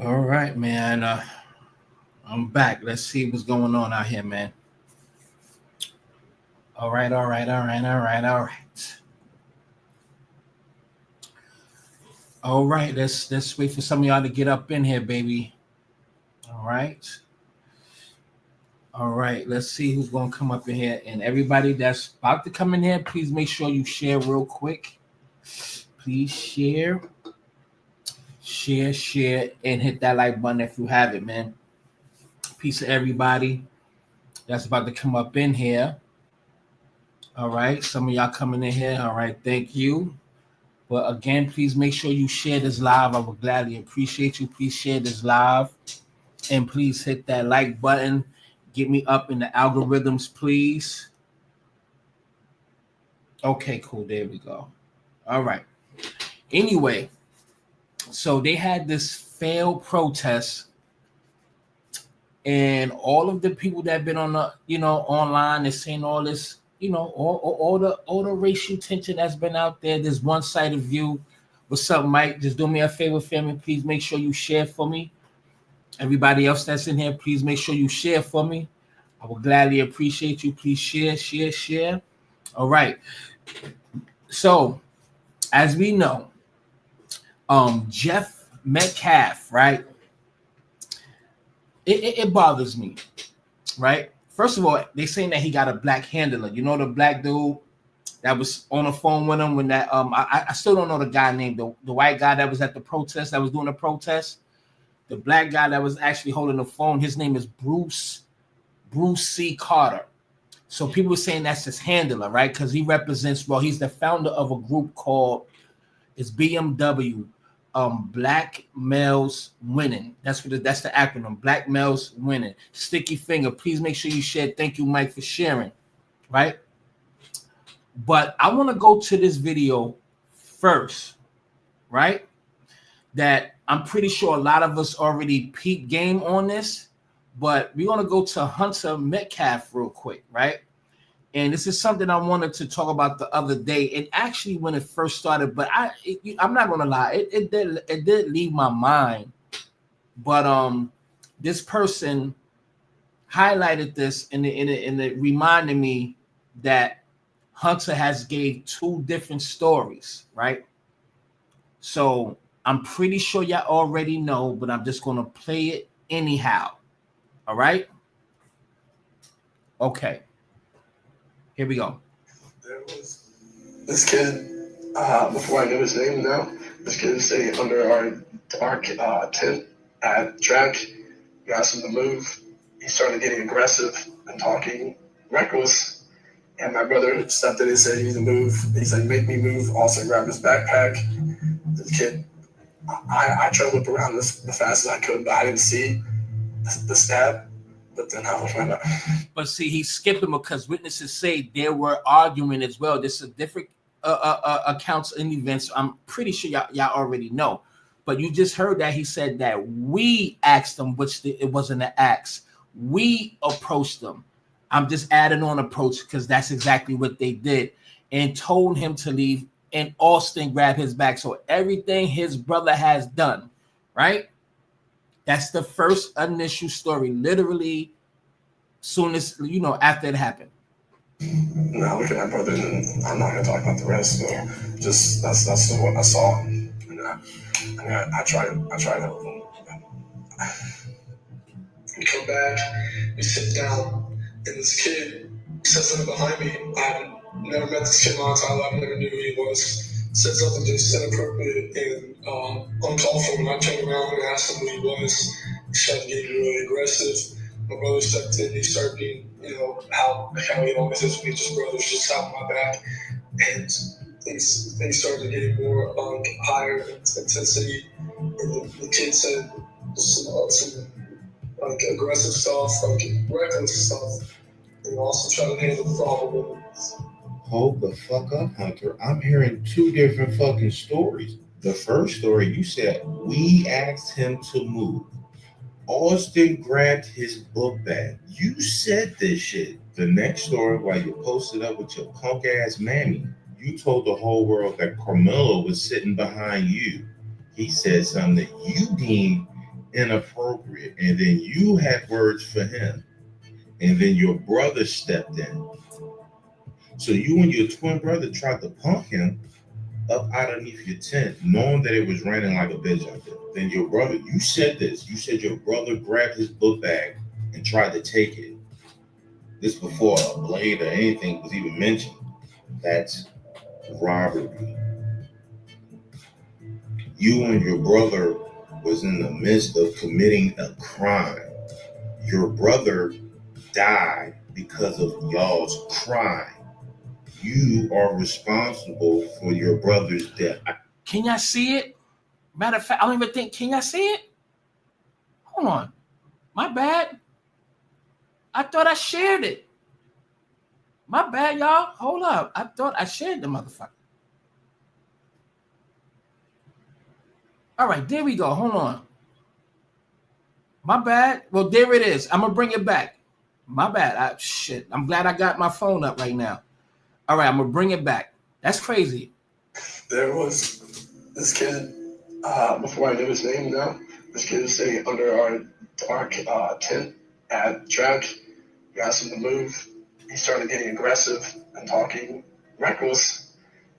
All right, man. I'm back. Let's see what's going on out here, man. All right. All right. Let's wait for some of y'all to get up in here, baby. All right. All right. Let's see who's gonna come up in here. And everybody that's about to come in here, please make sure you share real quick. Please share, and hit that like button if you have it, man. Peace to everybody that's about to come up in here. All right, some of y'all coming in here. All right, thank you. But again, please make sure you share this live. I would gladly appreciate you. Please share this live, and please hit that like button. Get me up in the algorithms, please. Okay, cool. There we go. All right. Anyway, so they had this failed protest, and all of the people that have been on the, online is saying all this, all the racial tension that's been out there. This one-sided view. What's up, Mike? Just do me a favor, family. Please make sure you share for me. Everybody else that's in here, please make sure you share for me. I will gladly appreciate you. Please share. All right. So, as we know, Jeff Metcalf, right? It bothers me, right? First of all, they saying that he got a black handler. You know, the black dude that was on the phone with him when that I still don't know the guy name, the white guy that was at the protest, that was doing the protest. The black guy that was actually holding the phone, his name is Bruce C. Carter. So people were saying that's his handler, right? Because he represents, he's the founder of a group called BMW, Black Males Winning. That's the acronym, Black Males Winning. Sticky finger. Please make sure you share. Thank you, Mike, for sharing. Right? But I want to go to this video first, right? That I'm pretty sure a lot of us already peaked game on this, but we're going to go to Hunter Metcalf real quick, right? And this is something I wanted to talk about the other day. And actually, when it first started, but I'm not gonna lie, it did leave my mind. But this person highlighted this, and it reminded me that Hunter has gave two different stories, right? So I'm pretty sure y'all already know, but I'm just gonna play it anyhow. All right? Okay. Here we go. There was this kid, before I knew his name now, this kid was sitting under our tent at track. We asked him to move. He started getting aggressive and talking reckless. And my brother stepped in and said, "You need to move." He said, "Make me move." Also grabbed his backpack. This kid, I tried to whip around as fast as I could, but I didn't see the stab. But then I was right up. But see, he's skipping because witnesses say there were arguing as well. This is different accounts and events. I'm pretty sure y'all already know. But you just heard that he said that we asked them, which it wasn't an ask. We approached them. I'm just adding on approach because that's exactly what they did, and told him to leave. And Austin grabbed his back. So everything his brother has done, right? That's the first initial story, literally, soon as, after it happened. Now look at my brother, and I'm not going to talk about the rest, but just that's what I saw. And I tried to help him. We come back, we sit down, and this kid said something behind me. I've never met this kid in my entire life, never knew who he was. Said something just inappropriate and uncalled for. When I turned around and asked him who he was, he started getting really aggressive. My brother stepped in, he started being, how he always is with me, just brothers, just out my back. And things started getting more higher intensity. And the kid said some aggressive stuff, reckless stuff. And also trying to handle the problem. Hold the fuck up, Hunter. I'm hearing two different fucking stories. The first story, you said we asked him to move. Austin grabbed his book bag. You said this shit. The next story, while you posted up with your punk ass mammy, you told the whole world that Carmelo was sitting behind you. He said something that you deemed inappropriate, and then you had words for him, and then your brother stepped in. So you and your twin brother tried to punk him up underneath your tent, knowing that it was raining like a bitch out there. Then your brother, you said this, you said your brother grabbed his book bag and tried to take it. This before a blade or anything was even mentioned. That's robbery. You and your brother was in the midst of committing a crime. Your brother died because of y'all's crime. You are responsible for your brother's death. Can y'all see it? Matter of fact, I don't even think, can y'all see it? Hold on. My bad. I thought I shared it. My bad, y'all. Hold up. I thought I shared the motherfucker. All right, there we go. Hold on. My bad. Well, there it is. I'm going to bring it back. My bad. Shit. I'm glad I got my phone up right now. All right, I'm going to bring it back. That's crazy. There was this kid, before I knew his name now, this kid was sitting under our tent at track. We asked him to move. He started getting aggressive and talking reckless.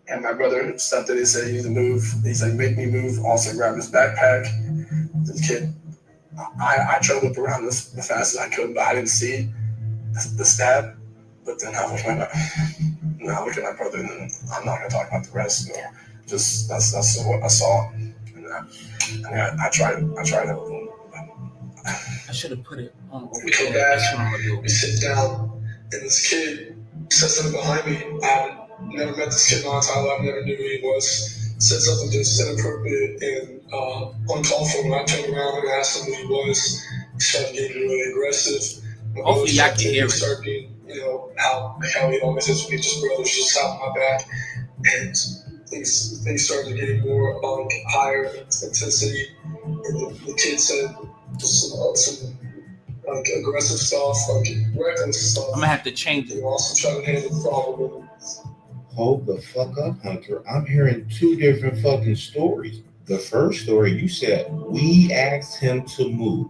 And my brother stepped in and said, "You need to move." He's like, "Make me move." Also grabbed his backpack. This kid, I tried to whip around as fast as I could, but I didn't see the stab. But then I look at my brother, and then I'm not gonna talk about the rest. Just that's what I saw. And I tried to. I should have put it on over We come there. back, we sit down, and this kid said something behind me. I never met this kid in my entire life, never knew who he was. Said something just inappropriate and uncalled for. When I turned around and asked him who he was, he started getting really aggressive. Hopefully y'all can hear it. Started being, how he always is with me, just brothers, just stopping my back. And things started getting more higher intensity. And the kid said some aggressive stuff, reckless stuff. I'm gonna have to change it. Also trying to handle the problem. Hold the fuck up, Hunter. I'm hearing two different fucking stories. The first story, you said, we asked him to move.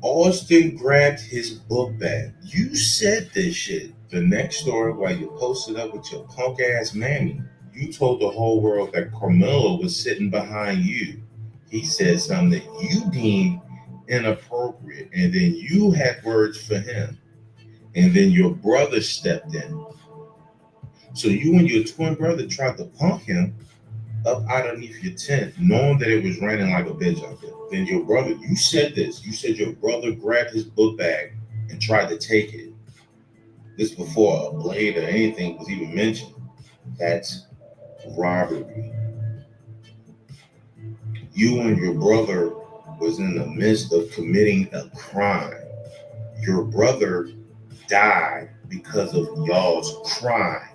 Austin grabbed his book bag. You said this shit. The next story, while you posted up with your punk ass mammy, you told the whole world that Carmelo was sitting behind you. He said something that you deemed inappropriate, and then you had words for him, and then your brother stepped in. So you and your twin brother tried to punk him up underneath your tent, knowing that it was raining like a bitch out there. Then your brother, you said this, you said your brother grabbed his book bag and tried to take it. This before a blade or anything was even mentioned. That's robbery. You and your brother was in the midst of committing a crime. Your brother died because of y'all's crime.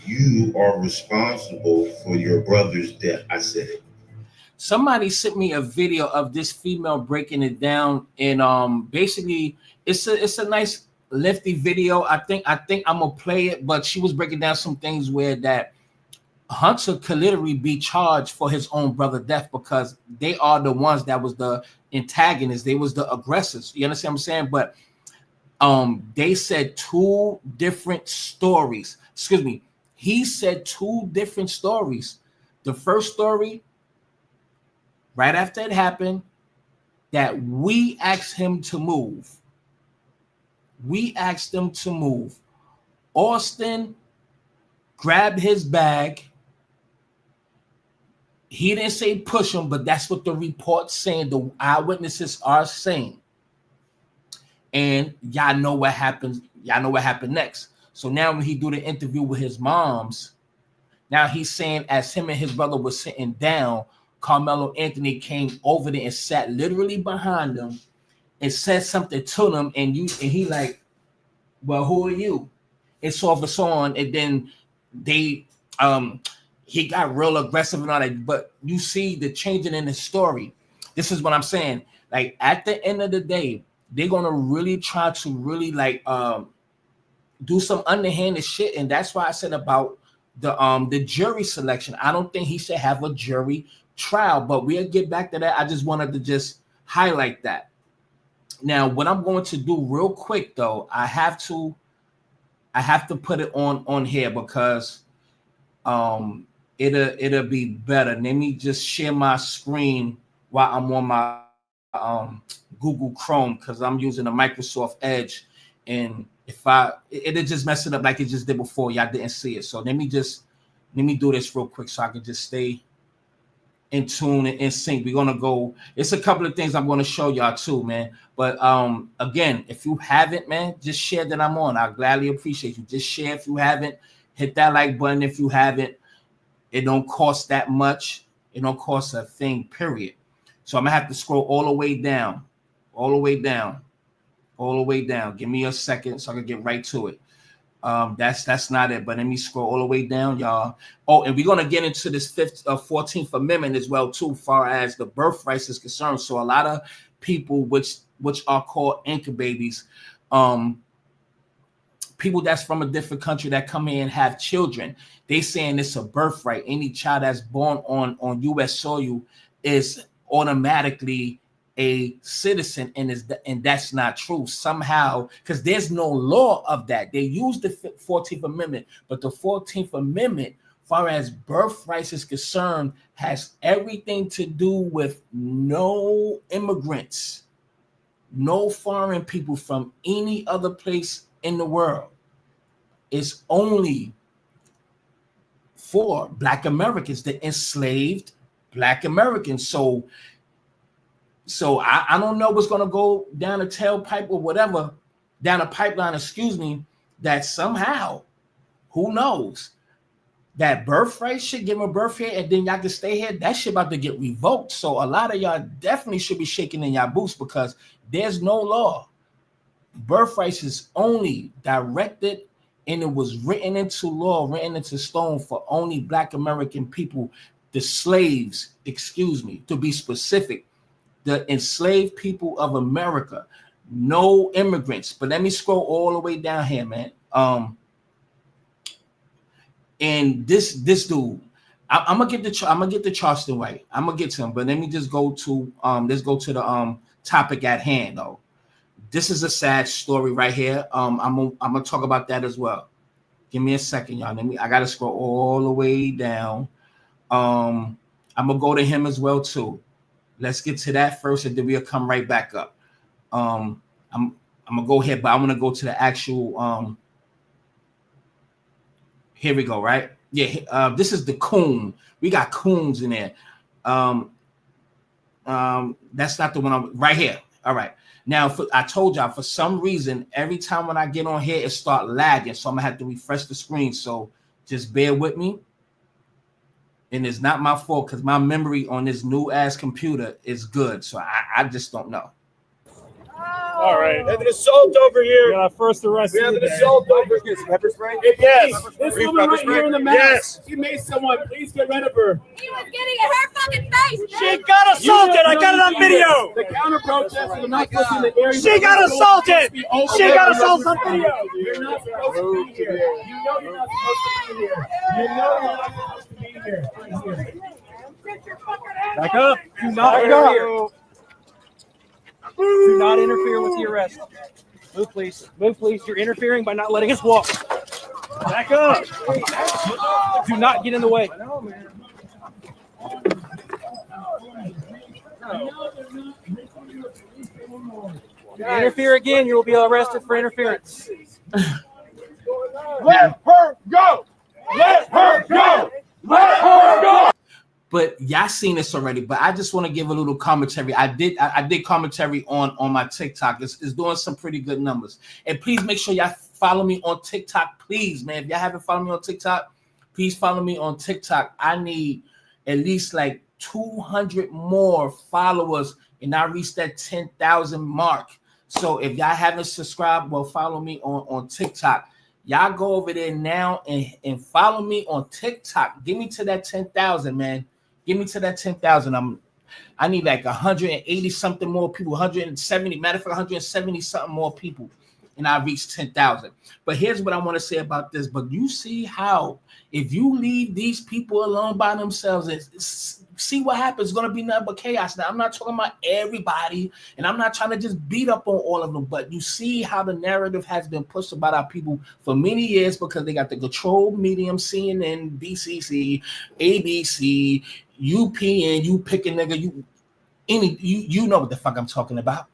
You are responsible for your brother's death. I said it. Somebody sent me a video of this female breaking it down, and basically it's a nice lengthy video. I think I'm gonna play it, but she was breaking down some things where that Hunter could literally be charged for his own brother death because they are the ones that was the antagonists. They was the aggressors. You understand what I'm saying? But they said two different stories. Excuse me. He said two different stories. The first story, right after it happened, that we asked him to move. We asked him to move. Austin grabbed his bag. He didn't say push him, but that's what the report's saying. The eyewitnesses are saying. And y'all know what happens. Y'all know what happened next. So now when he do the interview with his moms, now he's saying as him and his brother were sitting down, Carmelo Anthony came over there and sat literally behind them and said something to them, and he like, well, who are you? And so on, and then they he got real aggressive and all that. But you see the changing in the story. This is what I'm saying. Like at the end of the day, they're gonna really try to really like do some underhanded shit, and that's why I said about the jury selection. I don't think he should have a jury trial, but we'll get back to that. I just wanted to just highlight that. Now, what I'm going to do real quick though, I have to put it on here because it'll be better. Let me just share my screen while I'm on my Google Chrome, because I'm using a Microsoft Edge, and if it'll just mess it up like it just did before. Y'all didn't see it. So let me do this real quick so I can just stay in tune and in sync. We're gonna go. It's a couple of things I'm gonna show y'all too, man. But again, if you haven't, man, just share that I'm on. I gladly appreciate you. Just share if you haven't. Hit that like button if you haven't. It don't cost that much. It don't cost a thing, period. So I'm gonna have to scroll all the way down, all the way down, all the way down. Give me a second so I can get right to it. That's not it, but let me scroll all the way down, y'all. Oh, and we're gonna get into this 14th Amendment as well, too, far as the birthrights is concerned. So a lot of people, which are called anchor babies, people that's from a different country that come in and have children, they saying it's a birthright. Any child that's born on U.S. soil is automatically a citizen, and that's not true somehow, because there's no law of that. They use the 14th Amendment, but the 14th Amendment, far as birthrights is concerned, has everything to do with no immigrants, no foreign people from any other place in the world. It's only for Black Americans, the enslaved Black Americans. So I don't know what's going to go down a tailpipe or whatever, down a pipeline, excuse me, that somehow, who knows, that birthright should give them a birth here and then y'all can stay here. That shit about to get revoked. So a lot of y'all definitely should be shaking in y'all boots, because there's no law. Birthrights is only directed, and it was written into law, written into stone for only Black American people, the slaves, excuse me, to be specific. The enslaved people of America, no immigrants. But let me scroll all the way down here, man. And this dude, I'm gonna get the Charleston White. I'm gonna get to him, but let me just go to let's go to the topic at hand though. This is a sad story right here. I'm gonna talk about that as well. Give me a second, y'all. I gotta scroll all the way down. I'm gonna go to him as well too. Let's get to that first, and then we'll come right back up. I'm gonna go ahead, but I want to go to the actual. Here we go. Right? Yeah. This is the coon. We got coons in there. That's not the one. I'm right here. All right. Now, I told y'all, for some reason, every time when I get on here, it start lagging. So I'm gonna have to refresh the screen. So just bear with me. And it's not my fault, because my memory on this new ass computer is good. So I just don't know. All right. We have an assault over here. Yeah, first arrest. We have an assault over here. Pepper spray? Yes. This woman right here in the mask. Yes. She made someone. Please get rid of her. He was getting in her fucking face. She got assaulted. I got it on video. The counter protesters are not supposed to be in the area. She got assaulted. She got assaulted on video. You're not supposed to be here. You know you're not supposed to be here. You know you're not supposed to be here. Right here. Back up. Do not interfere. Do not interfere with the arrest. Move, please. Move, please. You're interfering by not letting us walk. Back up. Do not get in the way. Interfere again, you will be arrested for interference. Let her go. Let her go. Let her go. But y'all seen this already, but I just want to give a little commentary. I did commentary on my TikTok. It's doing some pretty good numbers. And please make sure y'all follow me on TikTok, please, man. If y'all haven't followed me on TikTok, please follow me on TikTok. I need at least like 200 more followers, and I reached that 10,000 mark. So if y'all haven't subscribed, well, follow me on TikTok. Y'all go over there now and follow me on TikTok. Give me to that 10,000, man. Give me to that 10,000. I need like 180 something more people, 170, matter of fact, 170 something more people, and I reached 10,000. But here's what I want to say about this. But you see how if you leave these people alone by themselves, see what happens. It's gonna be nothing but chaos. Now I'm not talking about everybody, and I'm not trying to just beat up on all of them, but you see how the narrative has been pushed about our people for many years because they got the control medium, CNN, BCC, ABC, UPN, you pick a nigga, you know what the fuck I'm talking about.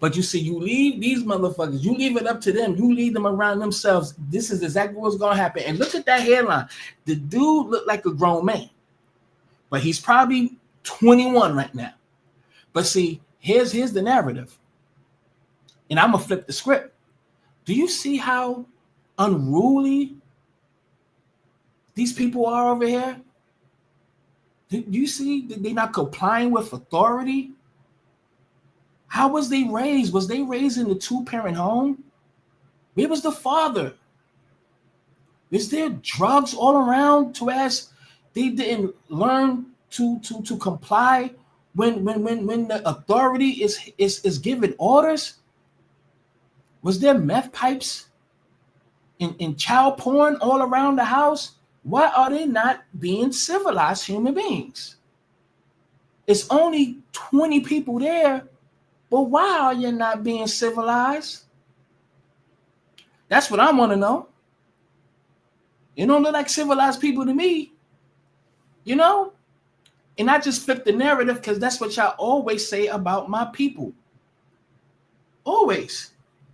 But you see, you leave these motherfuckers, you leave it up to them, you leave them around themselves. This is exactly what's gonna happen. And look at that hairline. The dude looked like a grown man, but he's probably 21 right now. But see, here's the narrative. And I'm gonna flip the script. Do you see how unruly these people are over here? Do you see that they're not complying with authority? How was they raised? Was they raised in a 2-parent home? Where was the father? Is there drugs all around to ask they didn't learn to comply when the authority is giving orders? Was there meth pipes in child porn all around the house? Why are they not being civilized human beings? It's only 20 people there. But why are you not being civilized? That's what I want to know. You don't look like civilized people to me, you know? And I just flip the narrative because that's what y'all always say about my people. Always.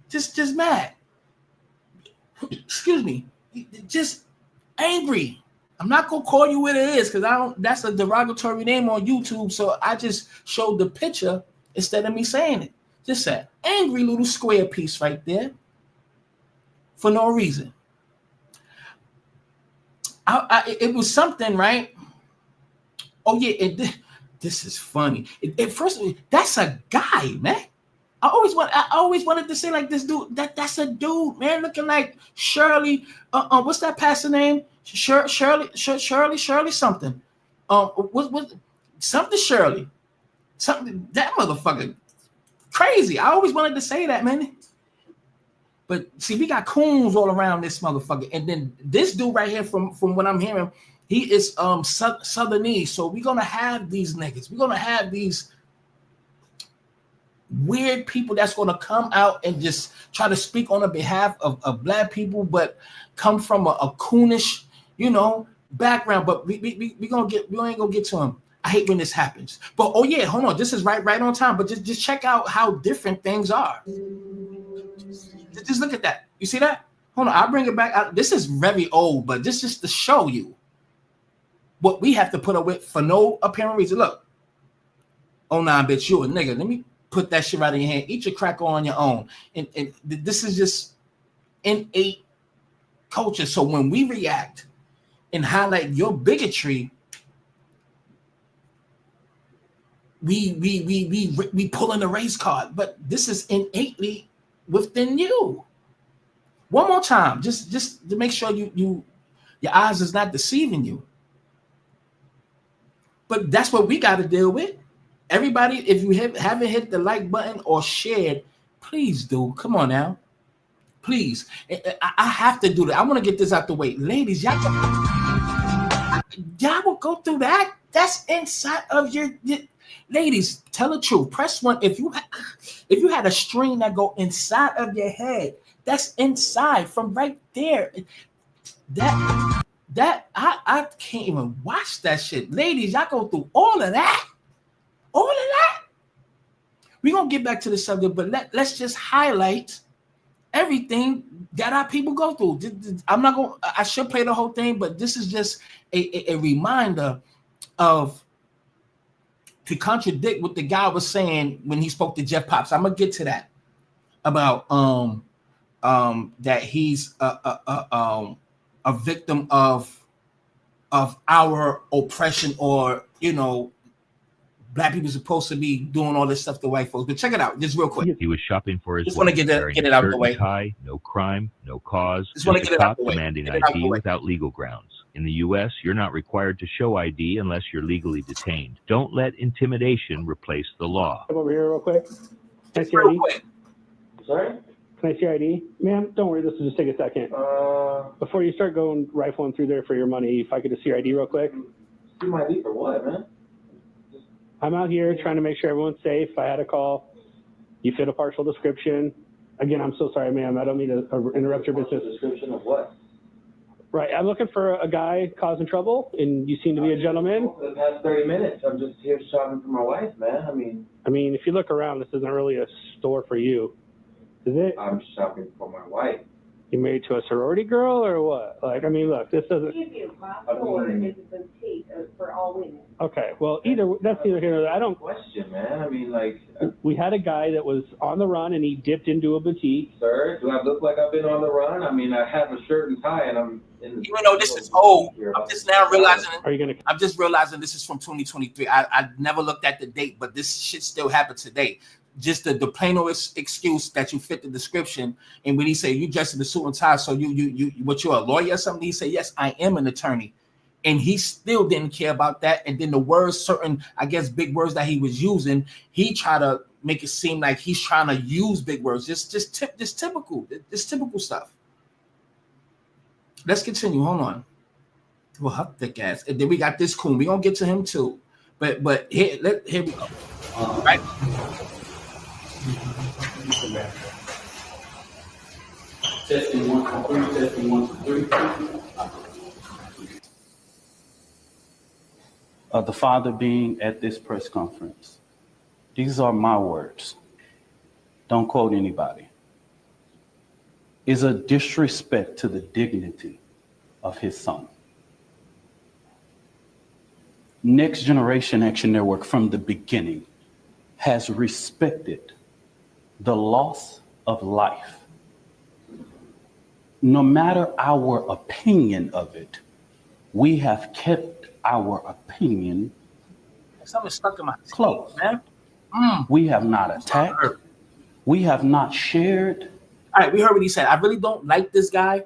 Just mad. Excuse me. Just angry. I'm not going to call you what it is because that's a derogatory name on YouTube. So I just showed the picture instead of me saying it. Just an angry little square piece right there for no reason. It was something, right? Oh, yeah, this is funny. First of all, that's a guy, man. I always wanted to say like this dude, that's a dude, man, looking like Shirley. What's that pastor name? Shirley something. What something Shirley. Something that motherfucker crazy. I always wanted to say that, man. But see, we got coons all around this motherfucker, and then this dude right here, from what I'm hearing, he is Southernese. So we're gonna have these niggas. We're gonna have these weird people that's gonna come out and just try to speak on the behalf of black people, but come from a coonish, background. But we ain't gonna get to him. I hate when this happens. But oh yeah, hold on. This is right on time. But just check out how different things are. Just look at that. You see that? Hold on. I'll bring it back. This is very old, but this is to show you what we have to put up with for no apparent reason. Look. Oh nah, bitch, you a nigga. Let me put that shit right in your hand. Eat your cracker on your own. And this is just innate culture. So when we react and highlight your bigotry, we pull in the race card, but this is innately within you. One more time, just to make sure your eyes is not deceiving you. But that's what we got to deal with. Everybody, if you haven't hit the like button or shared, please do. Come on now, please. I have to do that. I want to get this out the way, ladies. Y'all will go through that. That's inside of your. Ladies, tell the truth. Press 1 if you had a string that go inside of your head. That's inside from right there. That I can't even watch that shit. Ladies, y'all go through all of that. All of that. We're gonna get back to the subject, but let's just highlight everything that our people go through. I should play the whole thing, but this is just a reminder of, to contradict what the guy was saying when he spoke to Jeff Pops. I'm gonna get to that about that he's a victim of our oppression, or black people supposed to be doing all this stuff to white folks. But check it out, just real quick. He was shopping for his just want to get it out of the way. Tie, no crime, no cause. Just want to get it out of the way. Demanding ID without legal grounds. In the U.S., you're not required to show ID unless you're legally detained. Don't let intimidation replace the law. Come over here real quick. Can I see your ID? Sorry? Can I see your ID? Ma'am, don't worry, this will just take a second. Before you start going rifling through there for your money, if I could just see your ID real quick. You might leave for what, man? I'm out here trying to make sure everyone's safe. I had a call. You fit a partial description. Again, I'm so sorry, ma'am. I don't mean to interrupt your business. Description of what? Right. I'm looking for a guy causing trouble, and you seem to be a gentleman. For the past 30 minutes, I'm just here shopping for my wife, man. I mean, if you look around, this isn't really a store for you, is it? I'm shopping for my wife. You married to a sorority girl or what? Like, I mean, look, this doesn't. My store is a boutique for all women. Okay, well, that's neither here nor there. I don't. Question, man. We had a guy that was on the run and he dipped into a boutique. Sir, do I look like I've been on the run? I have a shirt and tie, and I'm in the. Even though this is old, I'm just now realizing. Are you gonna? I'm just realizing this is from 2023. I never looked at the date, but this shit still happened today. Just the plainest excuse that you fit the description. And when he say you dressed in a suit and tie, so you're a lawyer or something, he say yes, I am an attorney, and he still didn't care about that. And then the words, certain I guess big words that he was using, he tried to make it seem like he's trying to use big words. Just typical stuff. Let's continue. Hold on. Well, her thick ass. And then we got this coon. We're gonna get to him too. But here we go. Right. Testing 1 2 3. Testing 1 2 3. The father being at this press conference. These are my words. Don't quote anybody. Is a disrespect to the dignity of his son. Next Generation Action Network from the beginning has respected the loss of life. No matter our opinion of it, we have kept our opinion something stuck in my close. Teeth, man. We have not attacked. We have not shared. All right, we heard what he said. I really don't like this guy,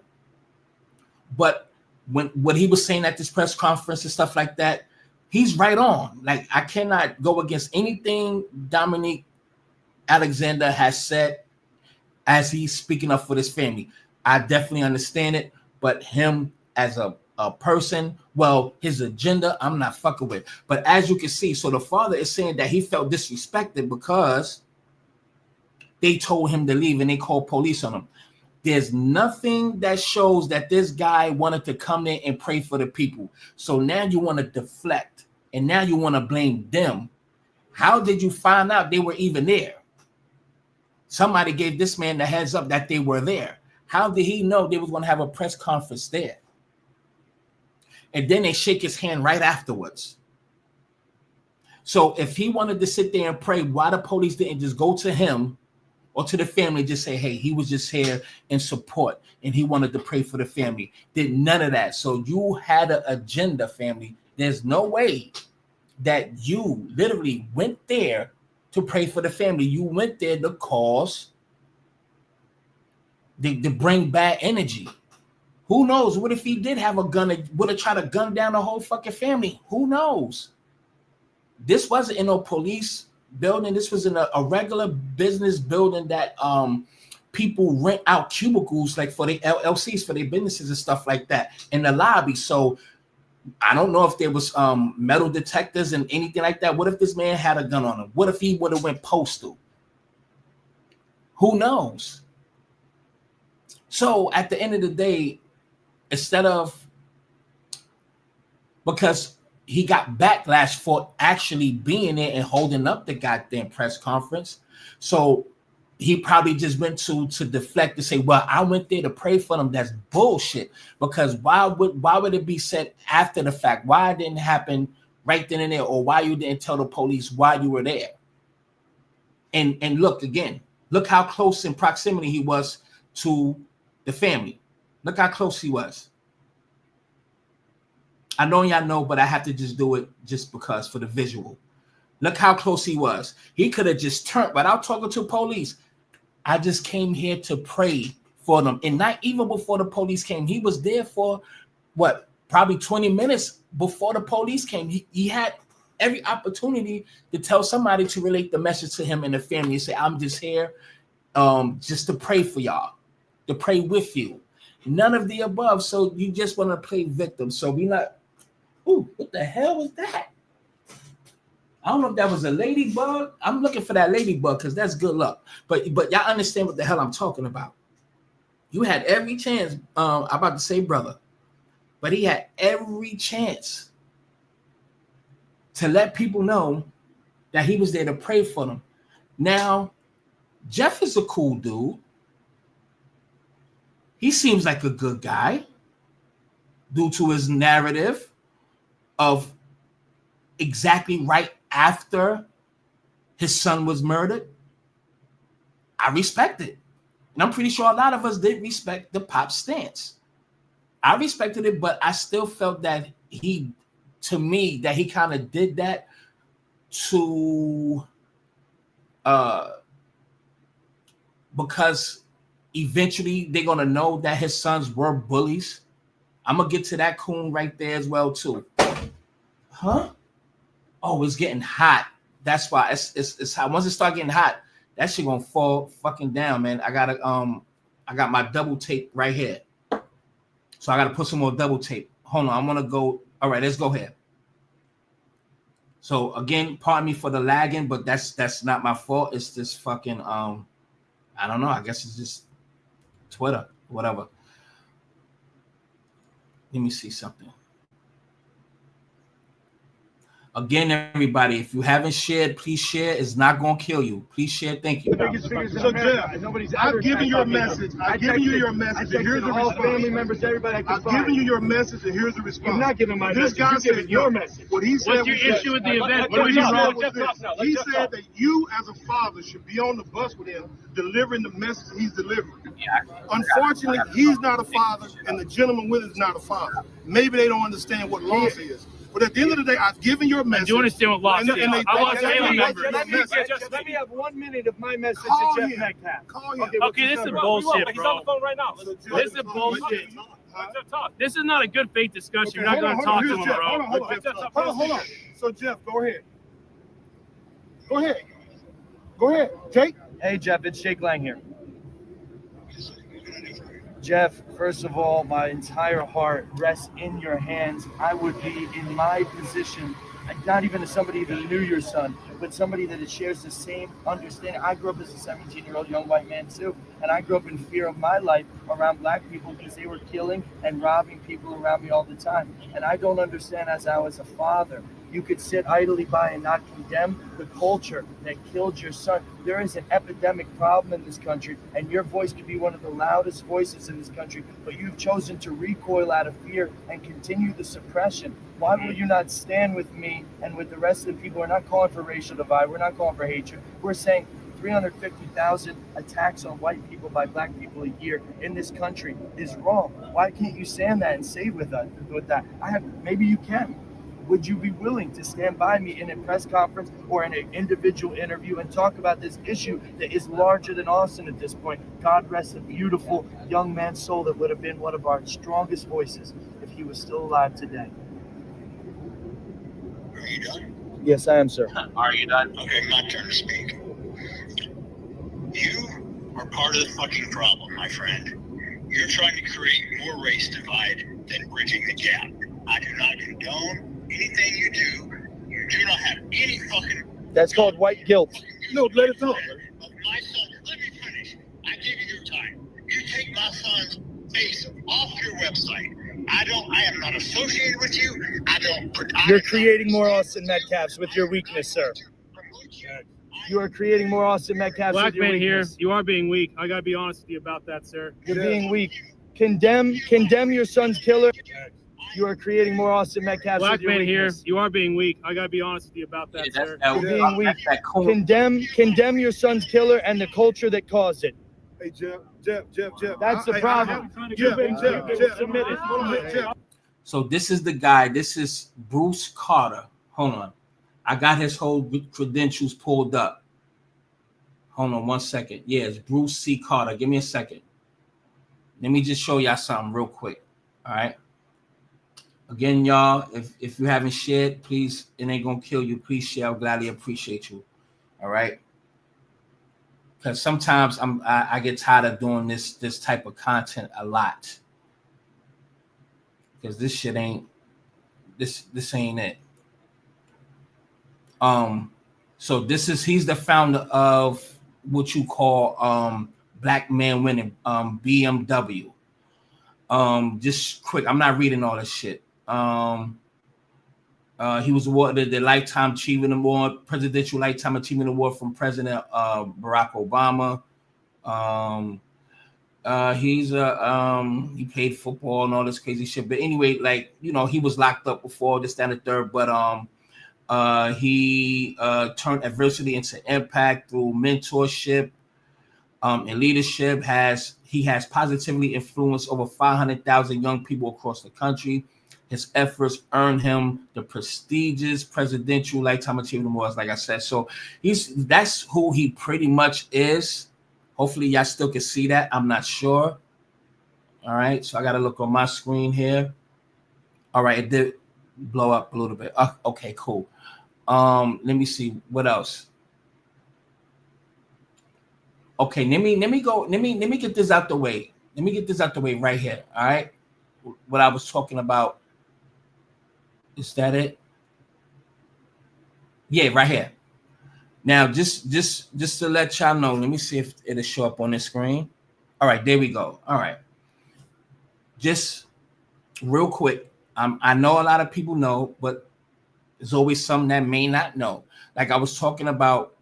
but when he was saying at this press conference and stuff like that, he's right on. Like, I cannot go against anything Dominique Alexander has said as he's speaking up for this family. I definitely understand it, but him as a person, well, his agenda, I'm not fucking with. But as you can see, so the father is saying that he felt disrespected because they told him to leave and they called police on him. There's nothing that shows that this guy wanted to come in and pray for the people. So now you want to deflect and now you want to blame them. How did you find out they were even there? Somebody gave this man the heads up that they were there. How did he know they was going to have a press conference there? And then they shake his hand right afterwards. So if he wanted to sit there and pray, why the police didn't just go to him or to the family, just say, hey, he was just here in support and he wanted to pray for the family. Did none of that. So you had an agenda, family. There's no way that you literally went there to pray for the family. You went there to cause, to bring bad energy. Who knows? What if he did have a gun and would have tried to gun down the whole fucking family? Who knows? This wasn't in no police building. This was in a regular business building that people rent out cubicles like for the LLCs, for their businesses and stuff like that in the lobby. So I don't know if there was metal detectors and anything like that. What if this man had a gun on him? What if he would have went postal? Who knows? So at the end of the day, instead of, because he got backlash for actually being there and holding up the goddamn press conference. So he probably just went to deflect to say, well, I went there to pray for them. That's bullshit. Because why would it be said after the fact? Why it didn't happen right then and there? Or why you didn't tell the police why you were there? And look again, look how close in proximity he was to the family. Look how close he was. I know y'all know, but I have to just do it just because for the visual. Look how close he was. He could have just turned without talking to police. I just came here to pray for them. And not even before the police came. He was there for what? Probably 20 minutes before the police came. He had every opportunity to tell somebody to relate the message to him and the family and say, I'm just here just to pray for y'all, to pray with you. None of the above. So you just want to play victim. So we're Ooh, what the hell was that? I don't know if that was a ladybug. I'm looking for that ladybug because that's good luck. But y'all understand what the hell I'm talking about. You had every chance. I'm about to say brother, but he had every chance to let people know that he was there to pray for them. Now, Jeff is a cool dude. He seems like a good guy due to his narrative of exactly right after his son was murdered. I respect it. And I'm pretty sure a lot of us did respect the pop stance. I respected it, but I still felt that he kind of did that to because eventually they're gonna know that his sons were bullies. I'm gonna get to that coon right there as well too. Huh? Oh, it's getting hot. That's why it's hot. Once it start getting hot, that shit gonna fall fucking down, man. I got my double tape right here. So I gotta put some more double tape. Hold on, I'm gonna go. All right, let's go here. So again, pardon me for the lagging, but that's not my fault. It's just fucking I don't know. I guess it's just Twitter, whatever. Let me see something. Again, everybody, if you haven't shared, please share. It's not going to kill you. Please share. Thank you. So, Jeff, I've given your message. I've given you your message, and here's the response. Family members, everybody. I've given you your message, and here's the response. You're not giving my message. You're giving your message. What he said. What's your issue with the event? What he said was this. He said that you, as a father, should be on the bus with him, delivering the message he's delivering. Unfortunately, he's not a father, and the gentleman with him is not a father. Maybe they don't understand what loss is. But at the end of the day, I've given your message. I do understand what loss is. I lost family members. Let me have 1 minute of my message to Jeff Metcalf. Call him. Okay, this is bullshit, bro. He's on the phone right now. This is bullshit. This is not a good faith discussion. You're not going to talk to him, bro. Hold on. So, Jeff, go ahead. Go ahead. Jake? Hey, Jeff, it's Jake Lang here. Jeff, first of all, my entire heart rests in your hands. I would be in my position, not even as somebody that knew your son, but somebody that shares the same understanding. I grew up as a 17-year-old young white man too, and I grew up in fear of my life around black people because they were killing and robbing people around me all the time. And I don't understand, as I was a father, you could sit idly by and not condemn the culture that killed your son. There is an epidemic problem in this country, and your voice could be one of the loudest voices in this country, but you've chosen to recoil out of fear and continue the suppression. Why will you not stand with me and with the rest of the people? We're not calling for racial divide. We're not calling for hatred. We're saying 350,000 attacks on white people by black people a year in this country is wrong. Why can't you stand that and say with that? Maybe you can. Would you be willing to stand by me in a press conference or in an individual interview and talk about this issue that is larger than Austin at this point? God rest a beautiful young man's soul that would have been one of our strongest voices if he was still alive today. Are you done? Yes, I am, sir. Are you done? Okay, my turn to speak. You are part of the fucking problem, my friend. You're trying to create more race divide than bridging the gap. I do not condone anything you do. You do not have any fucking... That's called white guilt. No, let it talk. My son, let me finish. I give you your time. You take my son's face off your website. I am not associated with you. You're creating more Austin Metcalfs with your weakness, sir. You are creating more Austin Metcalfs with your weakness. Black man here, you are being weak. I gotta be honest with you about that, sir. You're being weak. Condemn your son's killer. You are creating more Austin Metcalfs with your weakness. Black man here, you are being weak. I gotta be honest with you about that, sir. You're being weak. Condemn your son's killer and the culture that caused it. Hey, Jeff. That's the problem. You've been submitted. So this is the guy. This is Bruce Carter. Hold on. I got his whole credentials pulled up. Hold on 1 second. Yeah, it's Bruce C. Carter. Give me a second. Let me just show y'all something real quick. All right. Again, y'all, if you haven't shared, please, it ain't gonna kill you. Please share. I'll gladly appreciate you. All right. Because sometimes I get tired of doing this type of content a lot. Because this shit ain't this ain't it. So he's the founder of what you call Black Man Winning, BMW. Just quick, I'm not reading all this shit. He was awarded the Lifetime Achievement Award, Presidential Lifetime Achievement Award from President Barack Obama. He played football and all this crazy shit. But anyway, like, you know, he was locked up before this, that, and the third. But he turned adversity into impact through mentorship and leadership. He has positively influenced over 500,000 young people across the country. His efforts earned him the prestigious Presidential Lifetime Achievement Awards, like I said. So that's who he pretty much is. Hopefully y'all still can see that. I'm not sure. All right, so I got to look on my screen here. All right, it did blow up a little bit. Okay, cool. Let me see what else. Okay, let me get this out the way. Let me get this out the way right here. All right, what I was talking about. Is that it? Yeah, right here. Now, just to let y'all know, let me see if it'll show up on the screen. All right, there we go. All right. Just real quick, I know a lot of people know, but there's always some that may not know. Like I was talking about,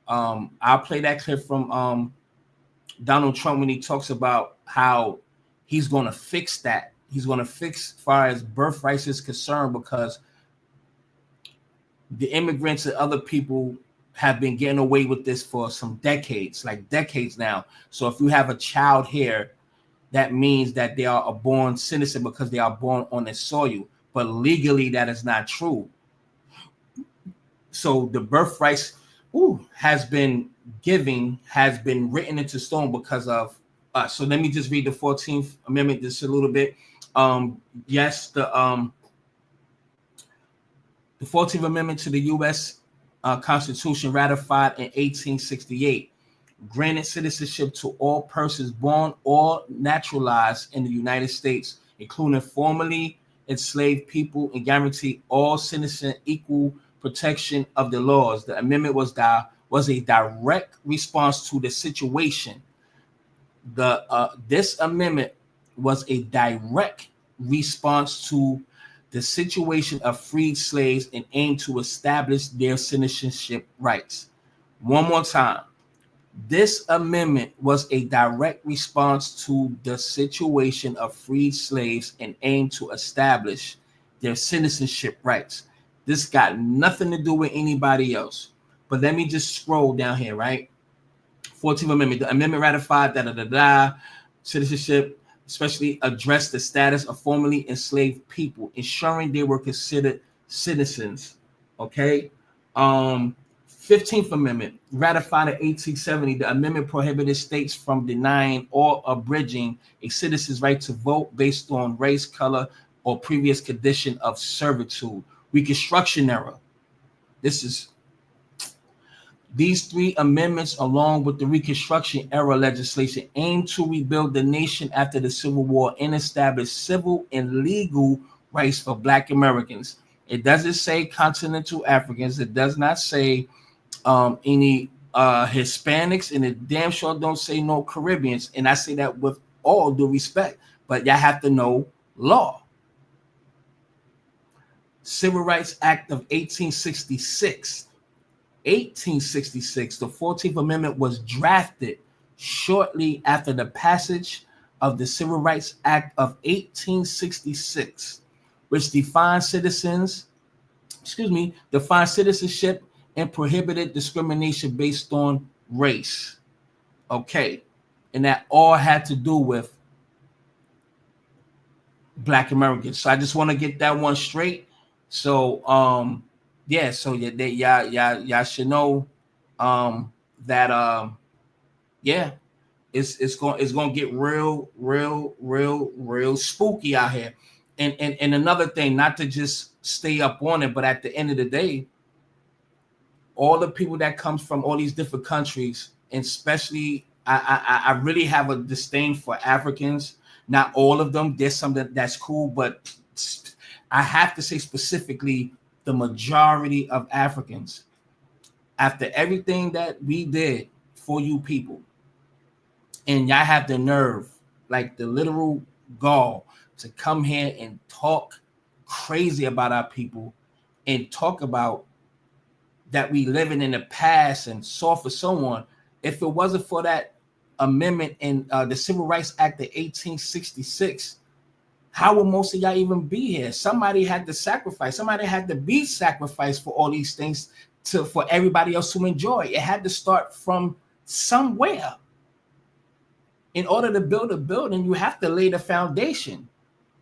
I'll play that clip from Donald Trump when he talks about how he's going to fix that. He's going to fix as far as birthrights is concerned, because the immigrants and other people have been getting away with this for some decades, like decades now. So if you have a child here, that means that they are a born citizen because they are born on this soil. But legally, that is not true. So the birthrights has been written into stone because of us. So let me just read the 14th Amendment just a little bit. Yes, the 14th Amendment to the U.S. Constitution, ratified in 1868, granted citizenship to all persons born or naturalized in the United States, including formerly enslaved people, and guaranteed all citizens equal protection of the laws. The amendment was a direct response to the situation. This amendment was a direct response to the situation of freed slaves and aimed to establish their citizenship rights. One more time. This amendment was a direct response to the situation of freed slaves and aimed to establish their citizenship rights. This got nothing to do with anybody else. But let me just scroll down here, right? 14th Amendment. The amendment ratified citizenship, especially addressed the status of formerly enslaved people, ensuring they were considered citizens. Okay. 15th Amendment, ratified in 1870. The amendment prohibited states from denying or abridging a citizen's right to vote based on race, color, or previous condition of servitude. Reconstruction era. These three amendments, along with the Reconstruction era legislation, aim to rebuild the nation after the Civil War and establish civil and legal rights for Black Americans. It doesn't say continental Africans. It does not say any Hispanics, and it damn sure don't say no Caribbeans. And I say that with all due respect, but y'all have to know law. Civil Rights Act of 1866. 1866, the 14th Amendment was drafted shortly after the passage of the Civil Rights Act of 1866, which defined citizenship and prohibited discrimination based on race. Okay, and that all had to do with Black Americans. So I just want to get that one straight. So y'all should know that it's going to get real spooky out here. And another thing, not to just stay up on it, but at the end of the day, all the people that comes from all these different countries, and especially I really have a disdain for Africans. Not all of them. There's some that's cool, but I have to say specifically the majority of Africans, after everything that we did for you people, and y'all have the nerve, like the literal gall, to come here and talk crazy about our people and talk about that we living in the past and so for so on. If it wasn't for that amendment in the Civil Rights Act of 1866, how would most of y'all even be here? Somebody had to sacrifice. Somebody had to be sacrificed for all these things for everybody else to enjoy. It had to start from somewhere. In order to build a building, you have to lay the foundation.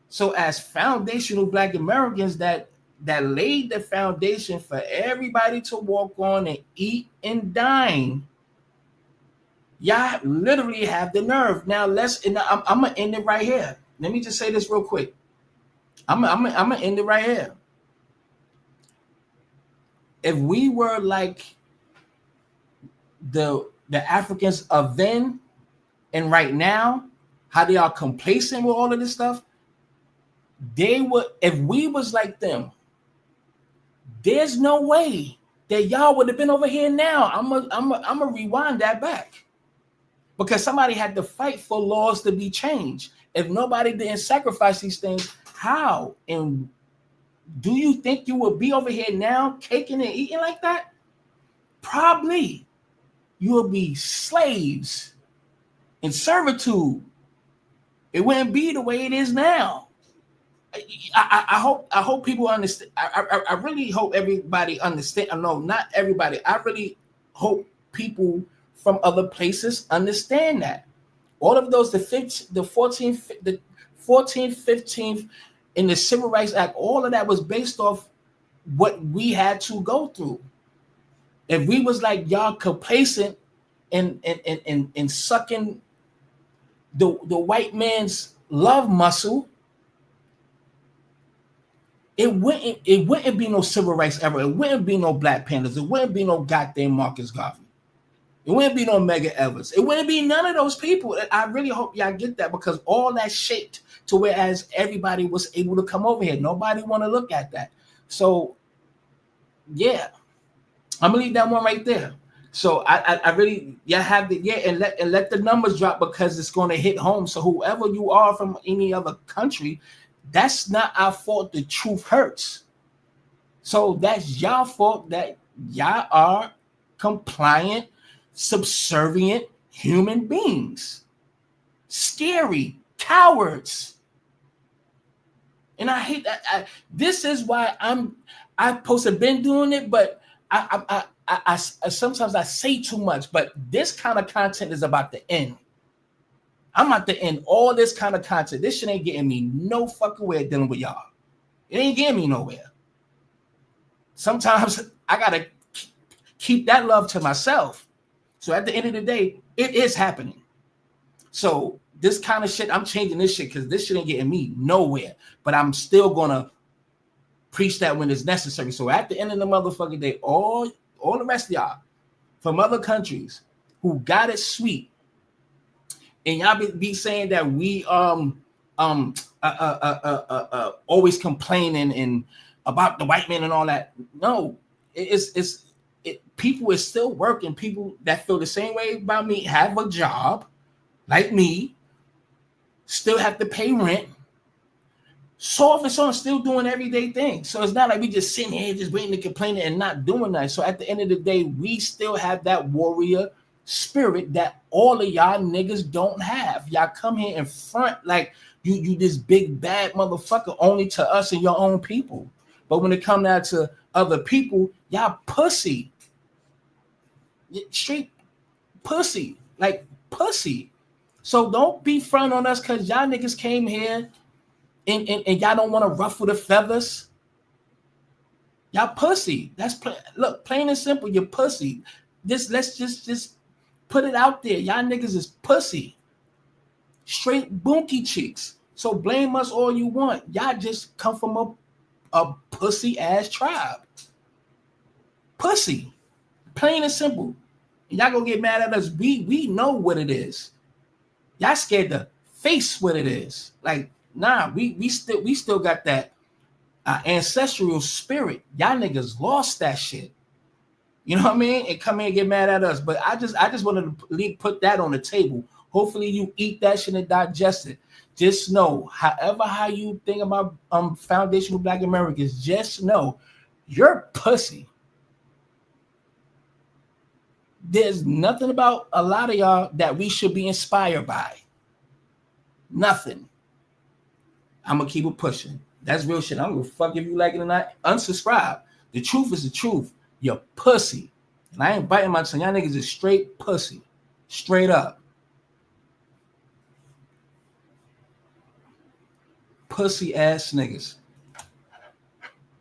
So as foundational Black Americans that laid the foundation for everybody to walk on and eat and dine, y'all literally have the nerve. Now I'm gonna end it right here. Let me just say this real quick. I'm gonna end it right here. If we were like the Africans of then and right now, how they are complacent with all of this stuff, they would. If we was like them, there's no way that y'all would have been over here now. I'm gonna rewind that back, because somebody had to fight for laws to be changed. If nobody didn't sacrifice these things, how? And do you think you would be over here now caking and eating like that? Probably. You will be slaves in servitude. It wouldn't be the way it is now. I hope people understand. I really hope everybody understand. No, not everybody. I really hope people from other places understand that. All of those, the 14th, 15th in the Civil Rights Act, all of that was based off what we had to go through. If we was like y'all complacent and sucking the white man's love muscle, it wouldn't be no civil rights ever. It wouldn't be no Black Panthers. It wouldn't be no goddamn Marcus Garvey. It wouldn't be no Medgar Evers. It wouldn't be none of those people. I really hope y'all get that, because all that shaped to whereas everybody was able to come over here. Nobody want to look at that. So, yeah, I'm gonna leave that one right there. So I really, y'all have the and let the numbers drop, because it's going to hit home. So whoever you are from any other country, that's not our fault. The truth hurts. So that's y'all fault that y'all are compliant, subservient human beings, scary cowards. And I hate that. This is why I'm supposed to have been doing it, but I sometimes I say too much. But this kind of content is about to end. I'm about to end all this kind of content. This shit ain't getting me no fucking way dealing with y'all. It ain't getting me nowhere. Sometimes I gotta keep that love to myself. So at the end of the day, it is happening. So this kind of shit, I'm changing this shit because this shit ain't getting me nowhere. But I'm still gonna preach that when it's necessary. So at the end of the motherfucking day, all the rest of y'all from other countries who got it sweet, and y'all be saying that we always complaining and about the white man and all that. No, people is still working. People that feel the same way about me have a job, like me, still have to pay rent. So off and so on, still doing everyday things. So it's not like we just sitting here just waiting to complain and not doing that. So at the end of the day, we still have that warrior spirit that all of y'all niggas don't have. Y'all come here in front like you this big bad motherfucker only to us and your own people. But when it comes down to other people, y'all pussy. Straight pussy. Like pussy. So don't be front on us because y'all niggas came here and y'all don't want to ruffle the feathers. Y'all pussy. That's look, plain and simple, you're pussy. Let's just put it out there. Y'all niggas is pussy. Straight bunky cheeks. So blame us all you want. Y'all just come from a pussy ass tribe. Pussy. Plain and simple. And y'all gonna get mad at us. We know what it is. Y'all scared to face what it is. Like, nah, we still got that our ancestral spirit. Y'all niggas lost that shit. You know what I mean? And come here and get mad at us. But I just wanted to put that on the table. Hopefully you eat that shit and digest it. Just know, how you think about foundational Black Americans, just know you're pussy. There's nothing about a lot of y'all that we should be inspired by. Nothing. I'm gonna keep it pushing. That's real shit. I don't give a fuck if you like it or not. Unsubscribe. The truth is the truth. You're pussy. And I ain't biting my tongue. Y'all niggas is straight pussy. Straight up. Pussy ass niggas.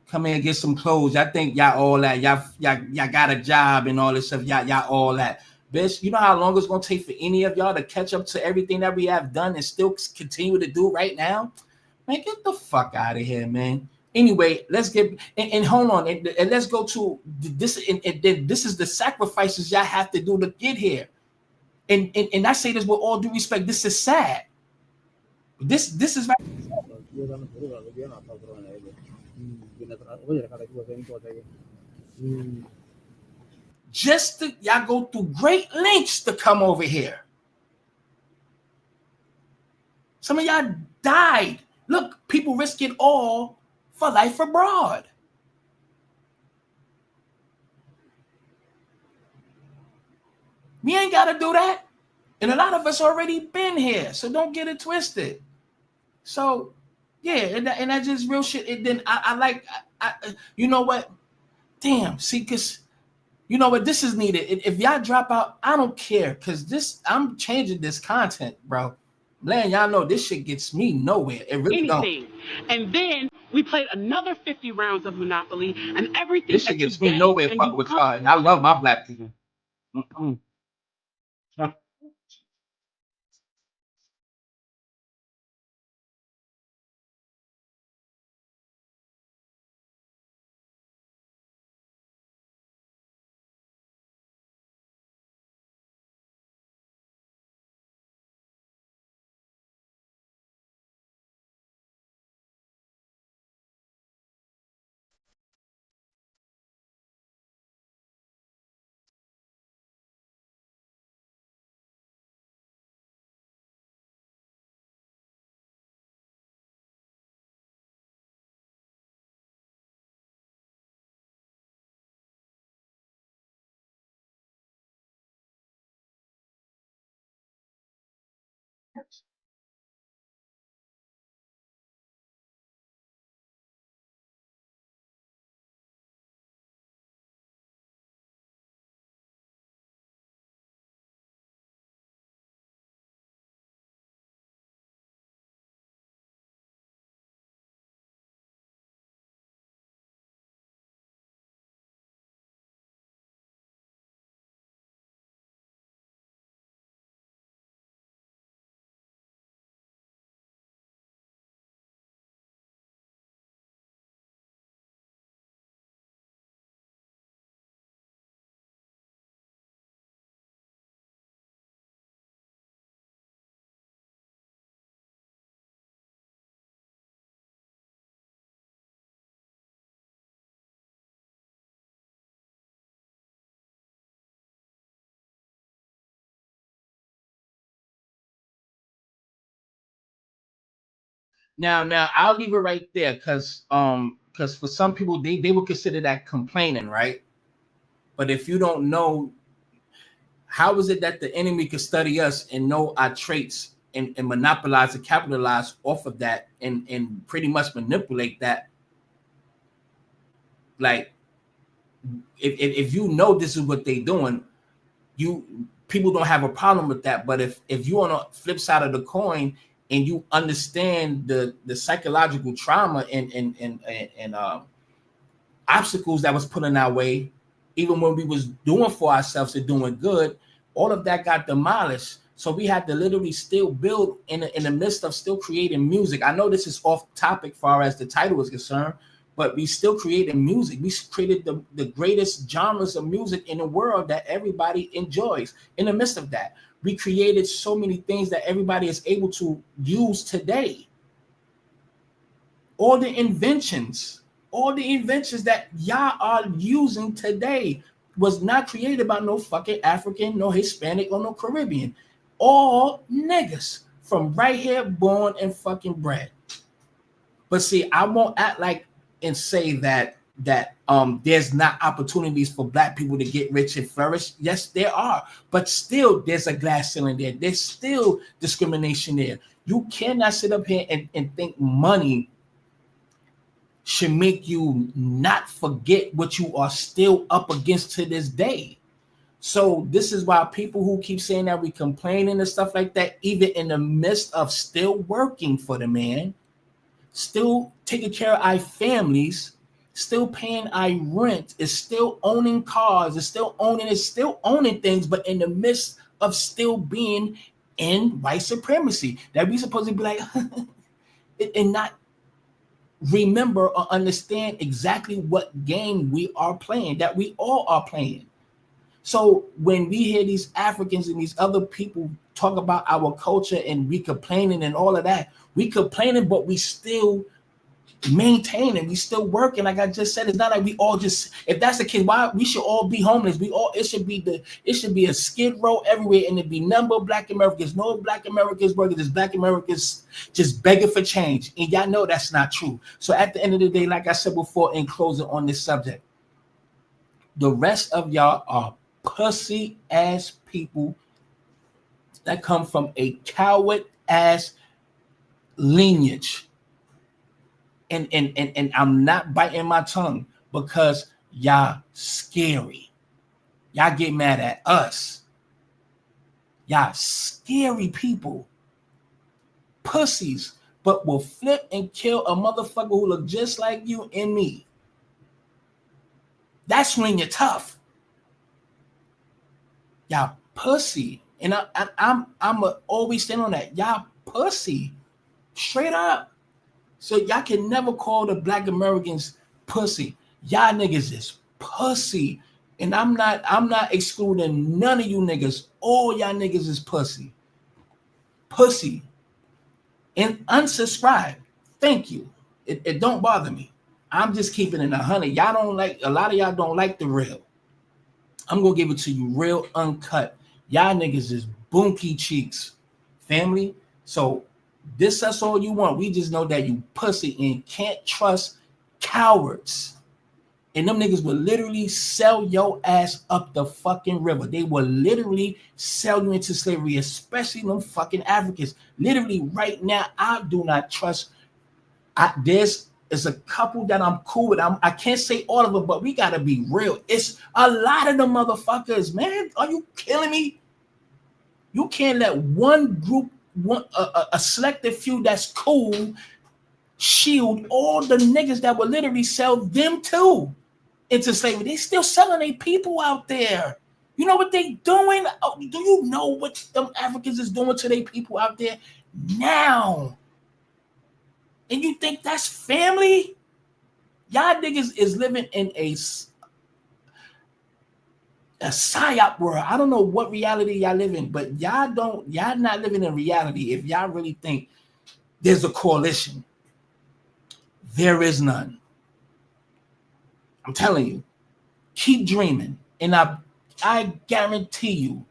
Come here and get some clothes. Y'all think y'all all that. Y'all got a job and all this stuff. Y'all all that. Bitch, you know how long it's gonna take for any of y'all to catch up to everything that we have done and still continue to do right now? Man, get the fuck out of here, man. Anyway, let's get and hold on and let's go to this. And this is the sacrifices y'all have to do to get here. And I say this with all due respect. This is sad. This is right. Just to y'all go through great lengths to come over here. Some of y'all died. Look, people risk it all for life abroad. We ain't got to do that. And a lot of us already been here. So don't get it twisted. So, yeah, and that's just real shit. And then I like, you know what? Damn, see, because, you know what? This is needed. If y'all drop out, I don't care. Because I'm changing this content, bro. Man, y'all know this shit gets me nowhere. It really don't. And then we played another 50 rounds of Monopoly and everything. This shit gets me nowhere. Fuck with cards. I love my black people. Now I'll leave it right there because for some people they would consider that complaining, right? But if you don't know, how is it that the enemy could study us and know our traits and monopolize and capitalize off of that and pretty much manipulate that? Like, if you know this is what they're doing, people don't have a problem with that. But if you on the flip side of the coin and you understand the psychological trauma and obstacles that was put in our way, even when we was doing for ourselves and doing good, all of that got demolished. So we had to literally still build in the midst of still creating music. I know this is off topic far as the title is concerned, but we still created music. We created the greatest genres of music in the world that everybody enjoys. In the midst of that, we created so many things that everybody is able to use today. all the inventions that y'all are using today was not created by no fucking African, no Hispanic, or no Caribbean. All niggas from right here, born and fucking bred. But see, I won't act like and say that there's not opportunities for black people to get rich and flourish. Yes, there are, but still there's a glass ceiling there. There's still discrimination there. You cannot sit up here and think money should make you not forget what you are still up against to this day. So this is why people who keep saying that we complaining and stuff like that, even in the midst of still working for the man, still taking care of our families, still paying our rent, is still owning cars, is still owning things, but in the midst of still being in white supremacy, that we supposed to be like and not remember or understand exactly what game we are playing, that we all are playing. So when we hear these Africans and these other people talk about our culture and we complaining and all of that, we complaining, but we still maintaining, we still working. Like I just said, it's not like we all just, if that's the case, why we should all be homeless. It should be a skid row everywhere, and it'd be number of black Americans, no black Americans working, just black Americans just begging for change. And y'all know that's not true. So at the end of the day, like I said before, in closing on this subject, the rest of y'all are pussy ass people that come from a coward ass lineage. And I'm not biting my tongue because y'all scary. Y'all get mad at us. Y'all scary people. Pussies, but will flip and kill a motherfucker who look just like you and me. That's when you're tough. Y'all pussy. And I'm always stand on that. Y'all pussy. Straight up. So y'all can never call the black Americans pussy. Y'all niggas is pussy. And I'm not excluding none of you niggas. All y'all niggas is pussy. Pussy. And unsubscribe. Thank you. It don't bother me. I'm just keeping it 100. Y'all don't like, a lot of y'all don't like the real. I'm gonna give it to you real uncut. Y'all niggas is boonky cheeks. Family. So that's all you want. We just know that you pussy and can't trust cowards. And them niggas will literally sell your ass up the fucking river. They will literally sell you into slavery, especially them fucking Africans. Literally right now, I do not trust. There's a couple that I'm cool with. I can't say all of them, but we gotta be real. It's a lot of them motherfuckers, man. Are you killing me? You can't let one group, a selected few that's cool, shield all the niggas that will literally sell them too into slavery. They still selling their people out there. You know what they doing? Oh, do you know what them Africans is doing to their people out there now? And you think that's family? Y'all niggas is living in a psyop world. I don't know what reality y'all live in, but y'all not living in reality if y'all really think there's a coalition. There is none. I'm telling you, keep dreaming. And I guarantee you,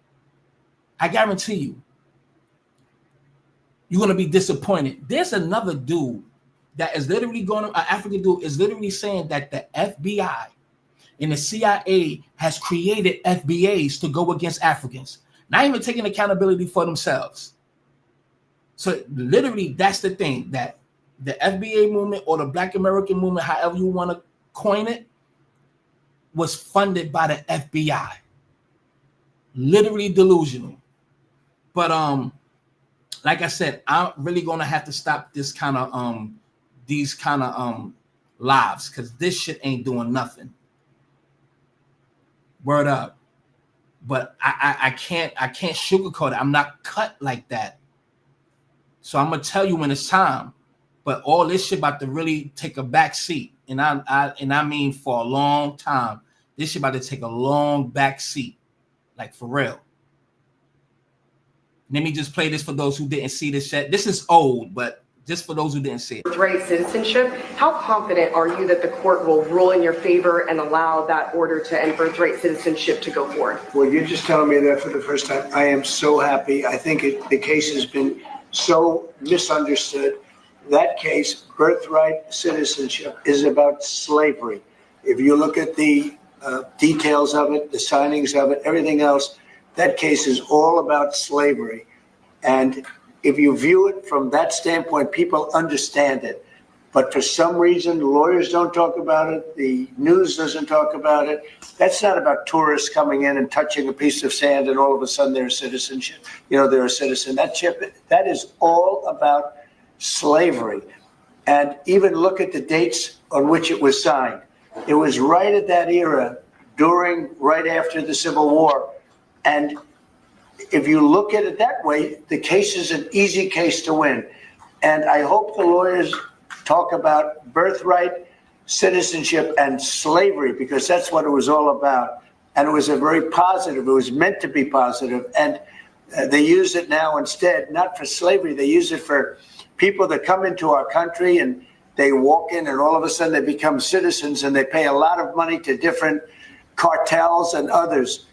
you're gonna be disappointed. There's another dude that is literally an African dude is literally saying that the FBI and the CIA has created FBAs to go against Africans, not even taking accountability for themselves. So literally, that's the thing, that the FBA movement or the Black American movement, however you want to coin it, was funded by the FBI. Literally delusional. But like I said, I'm really gonna have to stop this kind of these kind of lives, because this shit ain't doing nothing. Word up. But I can't sugarcoat it. I'm not cut like that. So I'm gonna tell you when it's time. But all this shit about to really take a back seat. And I mean for a long time. This shit about to take a long back seat. Like for real. Let me just play this for those who didn't see this shit. This is old, but Just for those who didn't see it. Birthright citizenship. How confident are you that the court will rule in your favor and allow that order to end birthright citizenship to go forward? Well, you're just telling me that for the first time. I am so happy. I think the case has been so misunderstood. That case, birthright citizenship, is about slavery. If you look at the details of it, the signings of it, everything else, that case is all about slavery. And if you view it from that standpoint, people understand it. But for some reason, lawyers don't talk about it. The news doesn't talk about it. That's not about tourists coming in and touching a piece of sand and all of a sudden they're a citizenship. They're a citizen. That is all about slavery. And even look at the dates on which it was signed. It was right at that era, right after the Civil War. And if you look at it that way, the case is an easy case to win. And I hope the lawyers talk about birthright, citizenship, and slavery, because that's what it was all about. And it was a very positive, it was meant to be positive. And they use it now instead, not for slavery, they use it for people that come into our country and they walk in and all of a sudden they become citizens and they pay a lot of money to different cartels and others.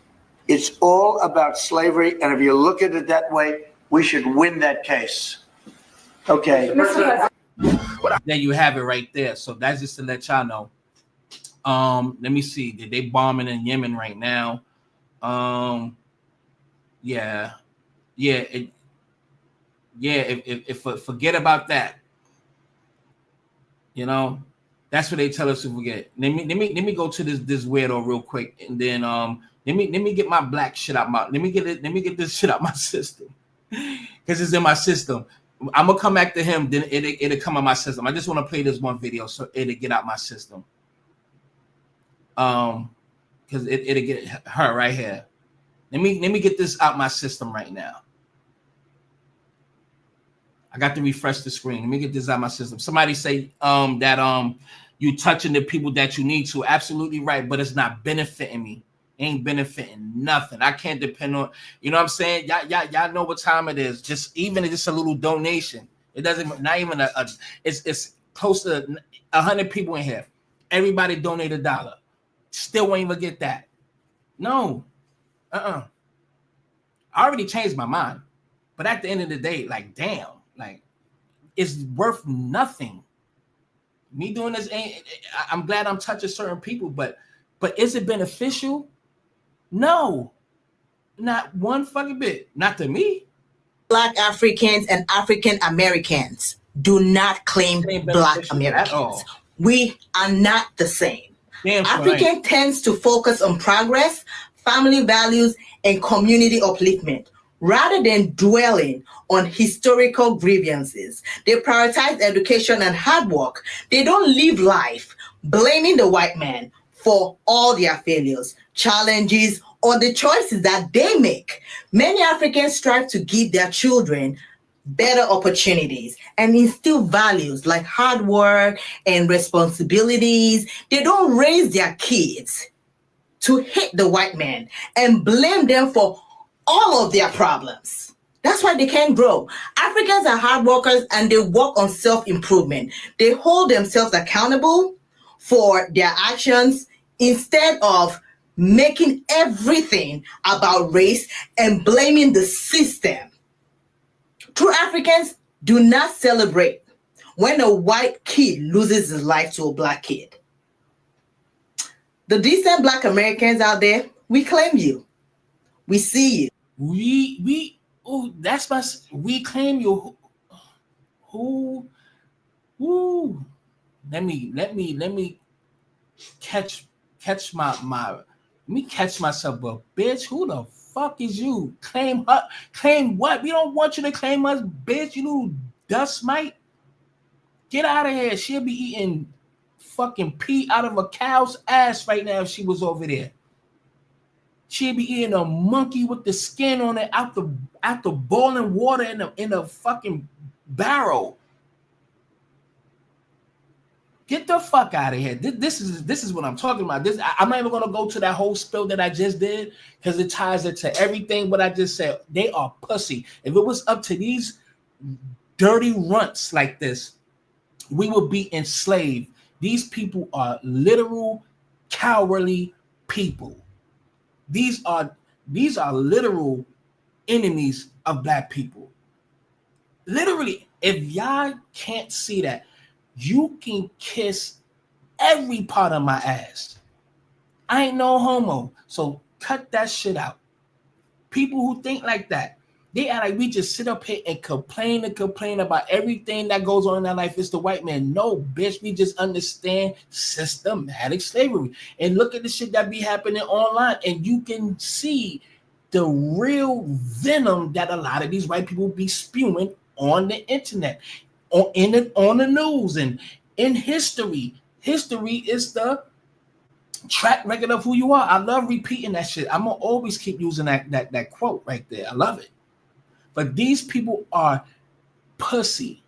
It's all about slavery, and if you look at it that way, we should win that case. Okay. There you have it right there. So that's just to let y'all know. Let me see. They bombing in Yemen right now. Forget about that. That's what they tell us to forget. Let me go to this weirdo real quick, and then let me get my black shit out let me get this shit out my system, because it's in my system. I'm gonna come back to him, then it'll come out my system. I just want to play this one video so it'll get out my system. Because it'll get her right here. Let me get this out my system right now. I got to refresh the screen. Let me get this out my system. Somebody say that you touching the people that you need to. Absolutely right, but it's not benefiting me. Ain't benefiting nothing. I can't depend on, you know what I'm saying? Y'all know what time it is. Just a little donation. It doesn't, not even it's close to 100 people in here. Everybody donate $1. Still won't even get that. No. I already changed my mind. But at the end of the day, like, damn, like, it's worth nothing. Me doing this I'm glad I'm touching certain people, but is it beneficial? No, not one fucking bit. Not to me. Black Africans and African Americans do not claim Black Americans. We are not the same. African tends to focus on progress, family values, and community upliftment, rather than dwelling on historical grievances. They prioritize education and hard work. They don't live life blaming the white man for all their failures, challenges, or the choices that they make. Many Africans strive to give their children better opportunities and instill values like hard work and responsibilities. They don't raise their kids to hate the white man and blame them for all of their problems. That's why they can't grow. Africans are hard workers and they work on self-improvement. They hold themselves accountable for their actions instead of making everything about race and blaming the system. True Africans do not celebrate when a white kid loses his life to a Black kid. The decent Black Americans out there, we claim you. We see you. We claim you. Who? Let me catch myself, but bitch, who the fuck is you? Claim what? We don't want you to claim us, bitch. You little dust mite. Get out of here. She'll be eating fucking pee out of a cow's ass right now if she was over there. She'd be eating a monkey with the skin on it out the boiling water in a fucking barrel. Get the fuck out of here. This is what I'm talking about. I'm not even gonna go to that whole spill that I just did because it ties it to everything what I just said. They are pussy. If it was up to these dirty runts like this, we will be enslaved. These people are literal cowardly people. These are literal enemies of black people. Literally, if y'all can't see that, you can kiss every part of my ass. I ain't no homo, so cut that shit out. People who think like that, they act like we just sit up here and complain about everything that goes on in our life. It's the white man. No, bitch, we just understand systematic slavery. And look at the shit that be happening online, and you can see the real venom that a lot of these white people be spewing on the internet, on the news, and in history. History is the track record of who you are. I love repeating that shit. I'm gonna always keep using that quote right there. I love it. But these people are pussy,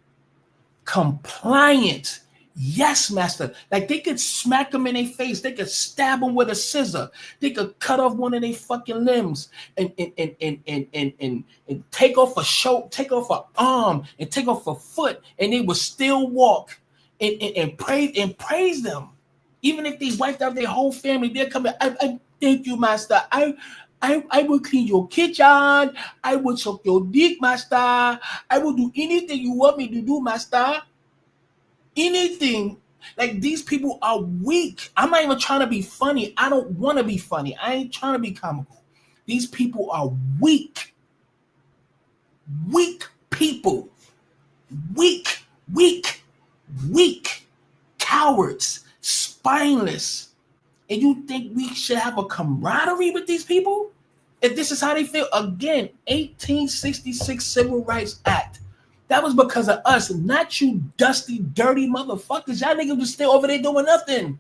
compliant. Yes, master. Like they could smack them in their face. They could stab them with a scissor. They could cut off one of their fucking limbs and take off a shoulder, take off an arm, and take off a foot, and they would still walk and praise them. Even if they wiped out their whole family, they're coming. I thank you, master. I will clean your kitchen. I will suck your dick, master. I will do anything you want me to do, master. Anything. Like, these people are weak. I'm not even trying to be funny. I don't want to be funny. I ain't trying to be comical. These people are weak. Weak people. Weak. Cowards. Spineless. And you think we should have a camaraderie with these people? If this is how they feel, again, 1866 Civil Rights Act. That was because of us, not you dusty, dirty motherfuckers. Y'all niggas was still over there doing nothing.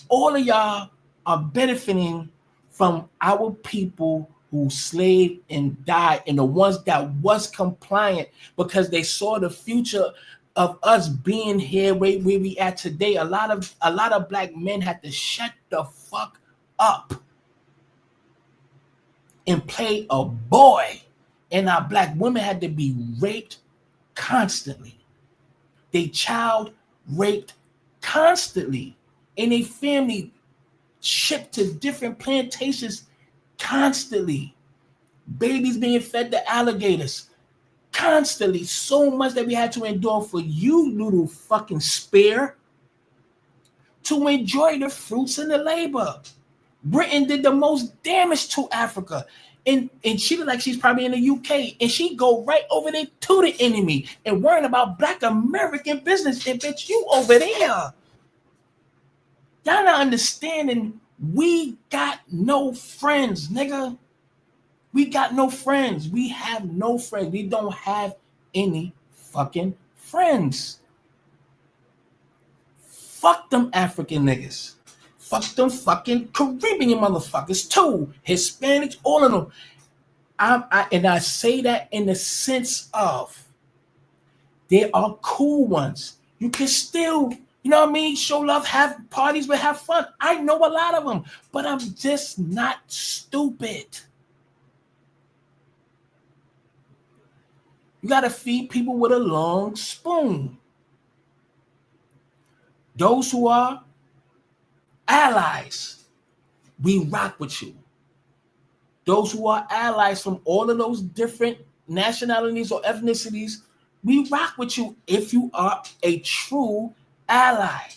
All of y'all are benefiting from our people who slaved and died, and the ones that was compliant because they saw the future of us being here where we at today. A lot of black men had to shut the fuck up and play a boy, and our black women had to be raped constantly. They child raped constantly, and they family shipped to different plantations constantly. Babies being fed to alligators constantly. So much that we had to endure for you, little fucking spear, to enjoy the fruits and the labor. Britain did the most damage to Africa. And she look like she's probably in the UK, and she go right over there to the enemy and worrying about black American business. And bitch, you over there. Y'all not understanding. We got no friends, nigga. We got no friends. We have no friends. We don't have any fucking friends. Fuck them African niggas. Fuck them fucking Caribbean motherfuckers too. Hispanics, all of them. I say that in the sense of they are cool ones. You can still, you know what I mean, show love, have parties, but have fun. I know a lot of them, but I'm just not stupid. You got to feed people with a long spoon. Those who are allies, we rock with you. Those who are allies from all of those different nationalities or ethnicities, we rock with you if you are a true ally.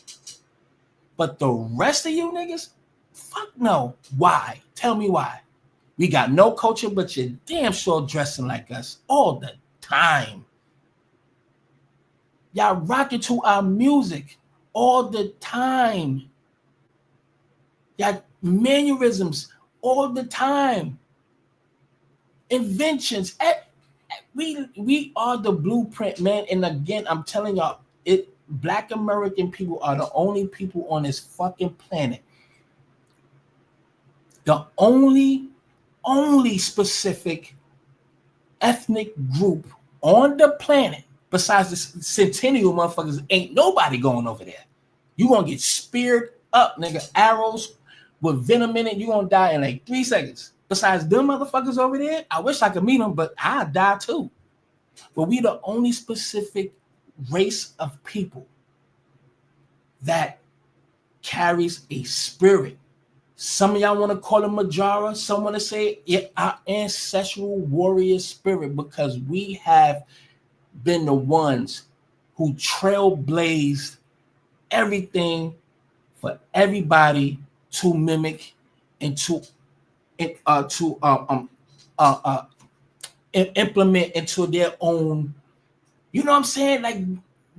But the rest of you niggas, fuck no. Why? Tell me why. We got no culture, but you're damn sure dressing like us all the time. Y'all rocking to our music all the time. Y'all mannerisms all the time. Inventions. We are the blueprint, man. And again, I'm telling y'all, black American people are the only people on this fucking planet. The only specific ethnic group on the planet besides the Centennial motherfuckers. Ain't nobody going over there. You gonna get speared up, nigga. Arrows with venom in it. You gonna die in like 3 seconds. Besides them motherfuckers over there, I wish I could meet them, but I'd die too. but we the only specific race of people that carries a spirit. Some of y'all want to call it Majara. Some want to say our ancestral warrior spirit, because we have been the ones who trailblazed everything for everybody to mimic and to implement into their own. You know what I'm saying? Like,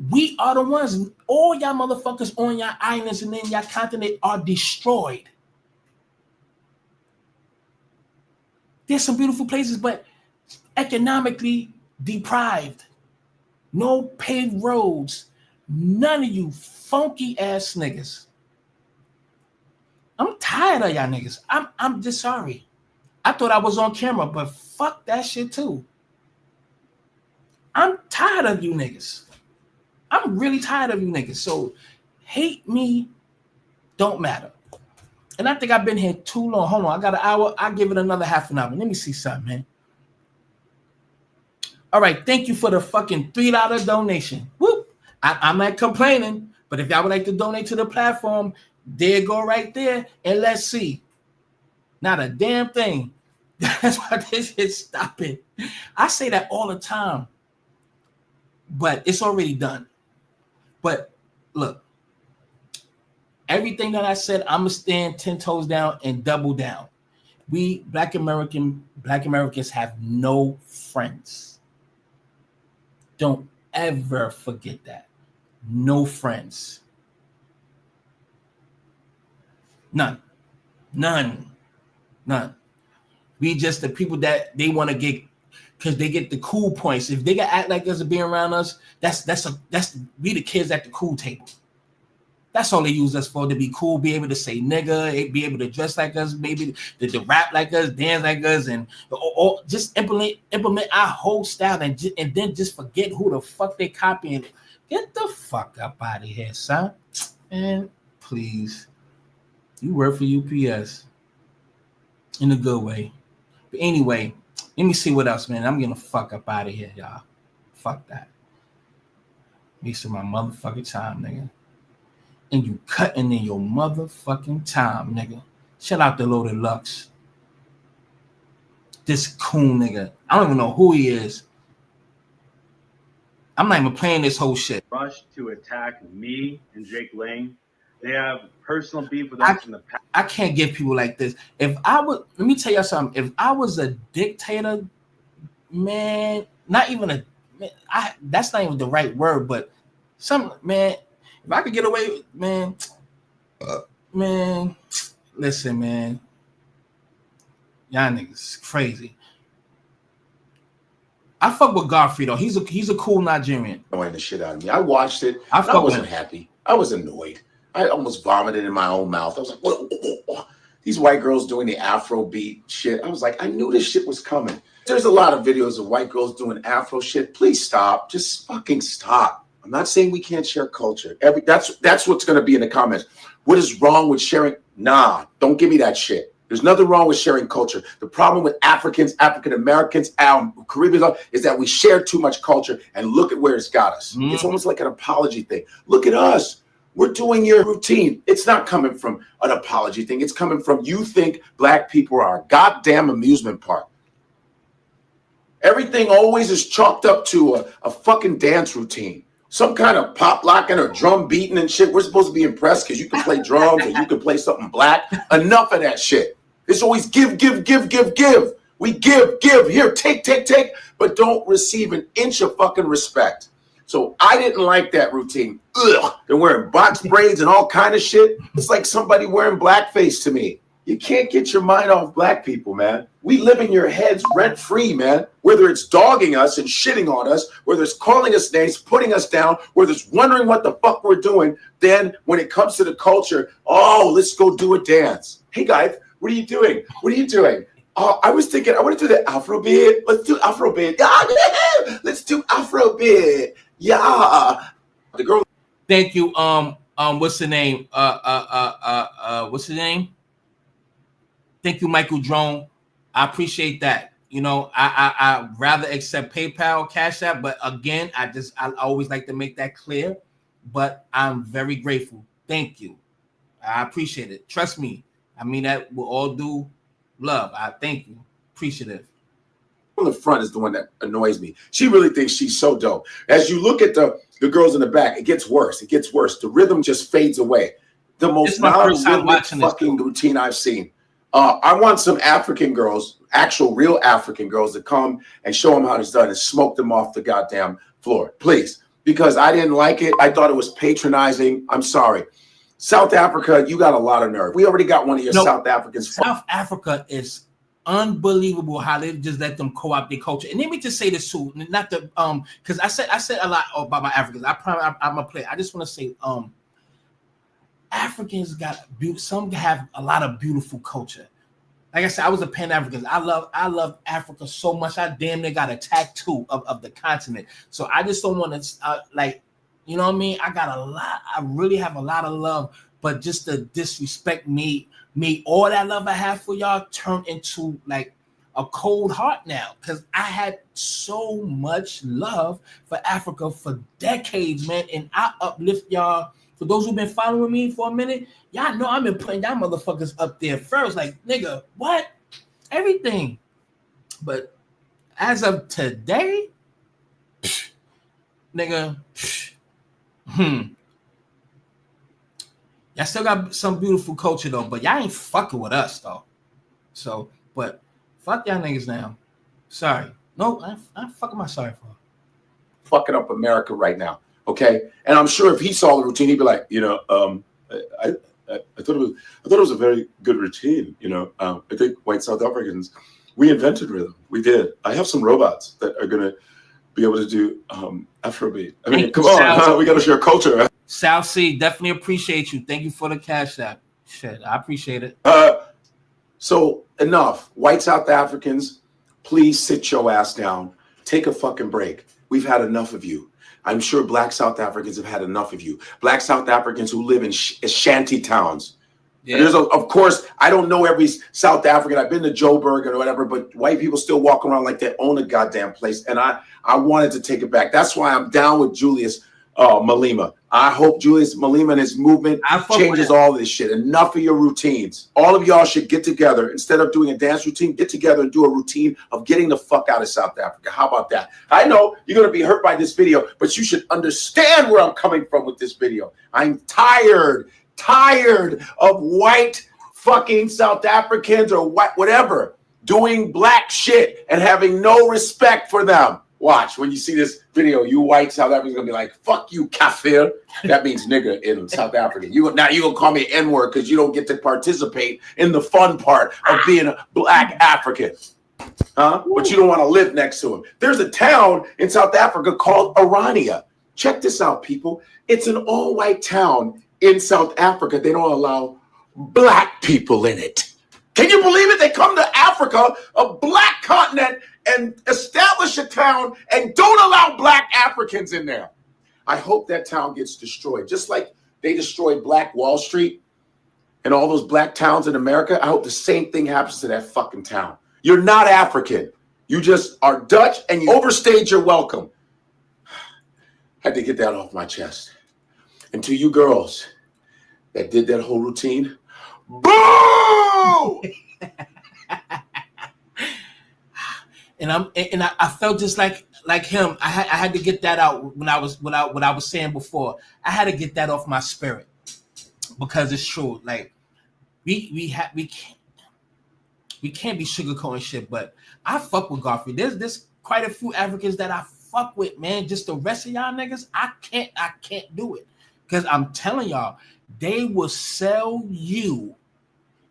we are the ones. All y'all motherfuckers on y'all islands and then y'all continent are destroyed. There's some beautiful places, but economically deprived. No paved roads. None of you funky ass niggas. I'm tired of y'all niggas. I'm just sorry. I thought I was on camera, but fuck that shit too. I'm tired of you niggas. I'm really tired of you niggas. So hate me don't matter. And I think I've been here too long. Hold on, I got an hour. I'll give it another half an hour. Let me see something, man. All right, thank you for the fucking $3 donation. Whoop. I'm not complaining, but if y'all would like to donate to the platform, there go right there, and let's see. Not a damn thing. That's why this is stopping. I say that all the time, but it's already done. But look, everything that I said, I'm gonna stand 10 toes down and double down. We Black Americans have no friends. Don't ever forget that. No friends. None. We just the people that they want to get, because they get the cool points. If they can act like us and be around us, that's we the kids at the cool table. That's all they use us for, to be cool, be able to say nigga, be able to dress like us, maybe to rap like us, dance like us, and or just implement our whole style, and then just forget who the fuck they copying. Get the fuck up out of here, son. And please, you work for UPS in a good way. But anyway, let me see what else, man. I'm getting the fuck up out of here, y'all. Fuck that. Wasting my motherfucking time, nigga. And you cutting in your motherfucking time, nigga. Shout out to Loaded Lux. This coon nigga. I don't even know who he is. I'm not even playing this whole shit. Rush to attack me and Jake Lang. They have personal beef with us in the past. I can't get people like this. If I would, let me tell you something. If I was a dictator, man, not even a, man, that's not even the right word, but man, if I could get away with, man, listen, man, y'all niggas crazy. I fuck with Godfrey though. He's a cool Nigerian. Annoying the shit out of me. I watched it. I wasn't happy. I was annoyed. I almost vomited in my own mouth. I was like, what? These white girls doing the Afrobeat shit. I was like, I knew this shit was coming. There's a lot of videos of white girls doing Afro shit. Please stop. Just fucking stop. I'm not saying we can't share culture. That's what's going to be in the comments. What is wrong with sharing? Nah, don't give me that shit. There's nothing wrong with sharing culture. The problem with Africans, African Americans, Caribbeans is that we share too much culture, and look at where it's got us. Mm-hmm. It's almost like an apology thing. Look at us. We're doing your routine. It's not coming from an apology thing. It's coming from you think black people are a goddamn amusement park. Everything always is chalked up to a fucking dance routine. Some kind of pop locking or drum beating and shit. We're supposed to be impressed because you can play drums or you can play something black. Enough of that shit. It's always give. We give. Here, take, but don't receive an inch of fucking respect. So I didn't like that routine. Ugh. They're wearing box braids and all kind of shit. It's like somebody wearing blackface to me. You can't get your mind off black people, man. We live in your heads rent free, man. Whether it's dogging us and shitting on us, whether it's calling us names, putting us down, whether it's wondering what the fuck we're doing, then when it comes to the culture, oh, let's go do a dance. Hey, guys, what are you doing? Oh, I was thinking, I want to do the Afrobeat. Let's do Afrobeat. Yeah, let's do Afrobeat. Yeah. The girl. Thank you. What's the name? What's the name? Thank you, Michael Drone. I appreciate that. you know, I rather accept PayPal, Cash App, but again, I always like to make that clear. But I'm very grateful. Thank you. I appreciate it. Trust me. I mean that with all due love. I thank you. Appreciative. On the front is the one that annoys me. She really thinks she's so dope. As you look at the girls in the back, it gets worse. It gets worse. The rhythm just fades away. The most non-rhythmic fucking routine I've seen. I want some African girls, actual real African girls, to come and show them how it's done and smoke them off the goddamn floor, please. Because I didn't like it. I thought it was patronizing. I'm sorry. South Africa, you got a lot of nerve. We already got one of your South Africans. South Africa is unbelievable how they just let them co-opt their culture. And let me just say this too, not the because I said a lot about my Africans. I'm a player. I just want to say Africans some have a lot of beautiful culture. Like I said, I was a Pan-African. I love Africa so much. I damn near got a tattoo of the continent. So I just don't want to like, you know what I mean? I really have a lot of love, but just the disrespect me all that love I have for y'all turned into like a cold heart now, because I had so much love for Africa for decades, man, and I uplift y'all. For those who've been following me for a minute, y'all know I've been putting y'all motherfuckers up there first. Like, nigga, what? Everything. But as of today, nigga, y'all still got some beautiful culture though, but y'all ain't fucking with us though. So, but fuck y'all niggas now. Sorry. No, I'm fucking my sorry for. Fucking up America right now. Okay, and I'm sure if he saw the routine, he'd be like, you know, I thought it was a very good routine. You know, I think white South Africans, we invented rhythm. We did. I have some robots that are gonna be able to do Afrobeat. I mean, come on, we got to share culture. South Sea, definitely appreciate you. Thank you for the Cash App. Shit, I appreciate it. So enough, white South Africans, please sit your ass down. Take a fucking break. We've had enough of you. I'm sure black South Africans have had enough of you. Black South Africans who live in shanty towns. Yeah. There's of course, I don't know every South African. I've been to Joburg or whatever, but white people still walk around like they own a goddamn place. And I wanted to take it back. That's why I'm down with Julius Malema. I hope Julius Malema and his movement changes all this shit. Enough of your routines. All of y'all should get together. Instead of doing a dance routine, get together and do a routine of getting the fuck out of South Africa. How about that? I know you're going to be hurt by this video, but you should understand where I'm coming from with this video. I'm tired of white fucking South Africans or whatever doing black shit and having no respect for them. Watch, when you see this video, you white South Africans gonna be like, fuck you, kafir. That means nigga in South Africa. Now you gonna call me N-word because you don't get to participate in the fun part of being a black African. Huh? But you don't want to live next to him. There's a town in South Africa called Orania. Check this out, people. It's an all-white town in South Africa. They don't allow black people in it. Can you believe it? They come to Africa, a black continent, and establish a town and don't allow black Africans in there. I hope that town gets destroyed. Just like they destroyed Black Wall Street and all those black towns in America, I hope the same thing happens to that fucking town. You're not African. You just are Dutch and you overstayed your welcome. Had to get that off my chest. And to you girls that did that whole routine, boo! And I felt just like him. I had to get that out when I was saying before. I had to get that off my spirit because it's true. Like we can't be sugarcoating shit. But I fuck with Godfrey. There's quite a few Africans that I fuck with, man. Just the rest of y'all niggas, I can't do it because I'm telling y'all, they will sell you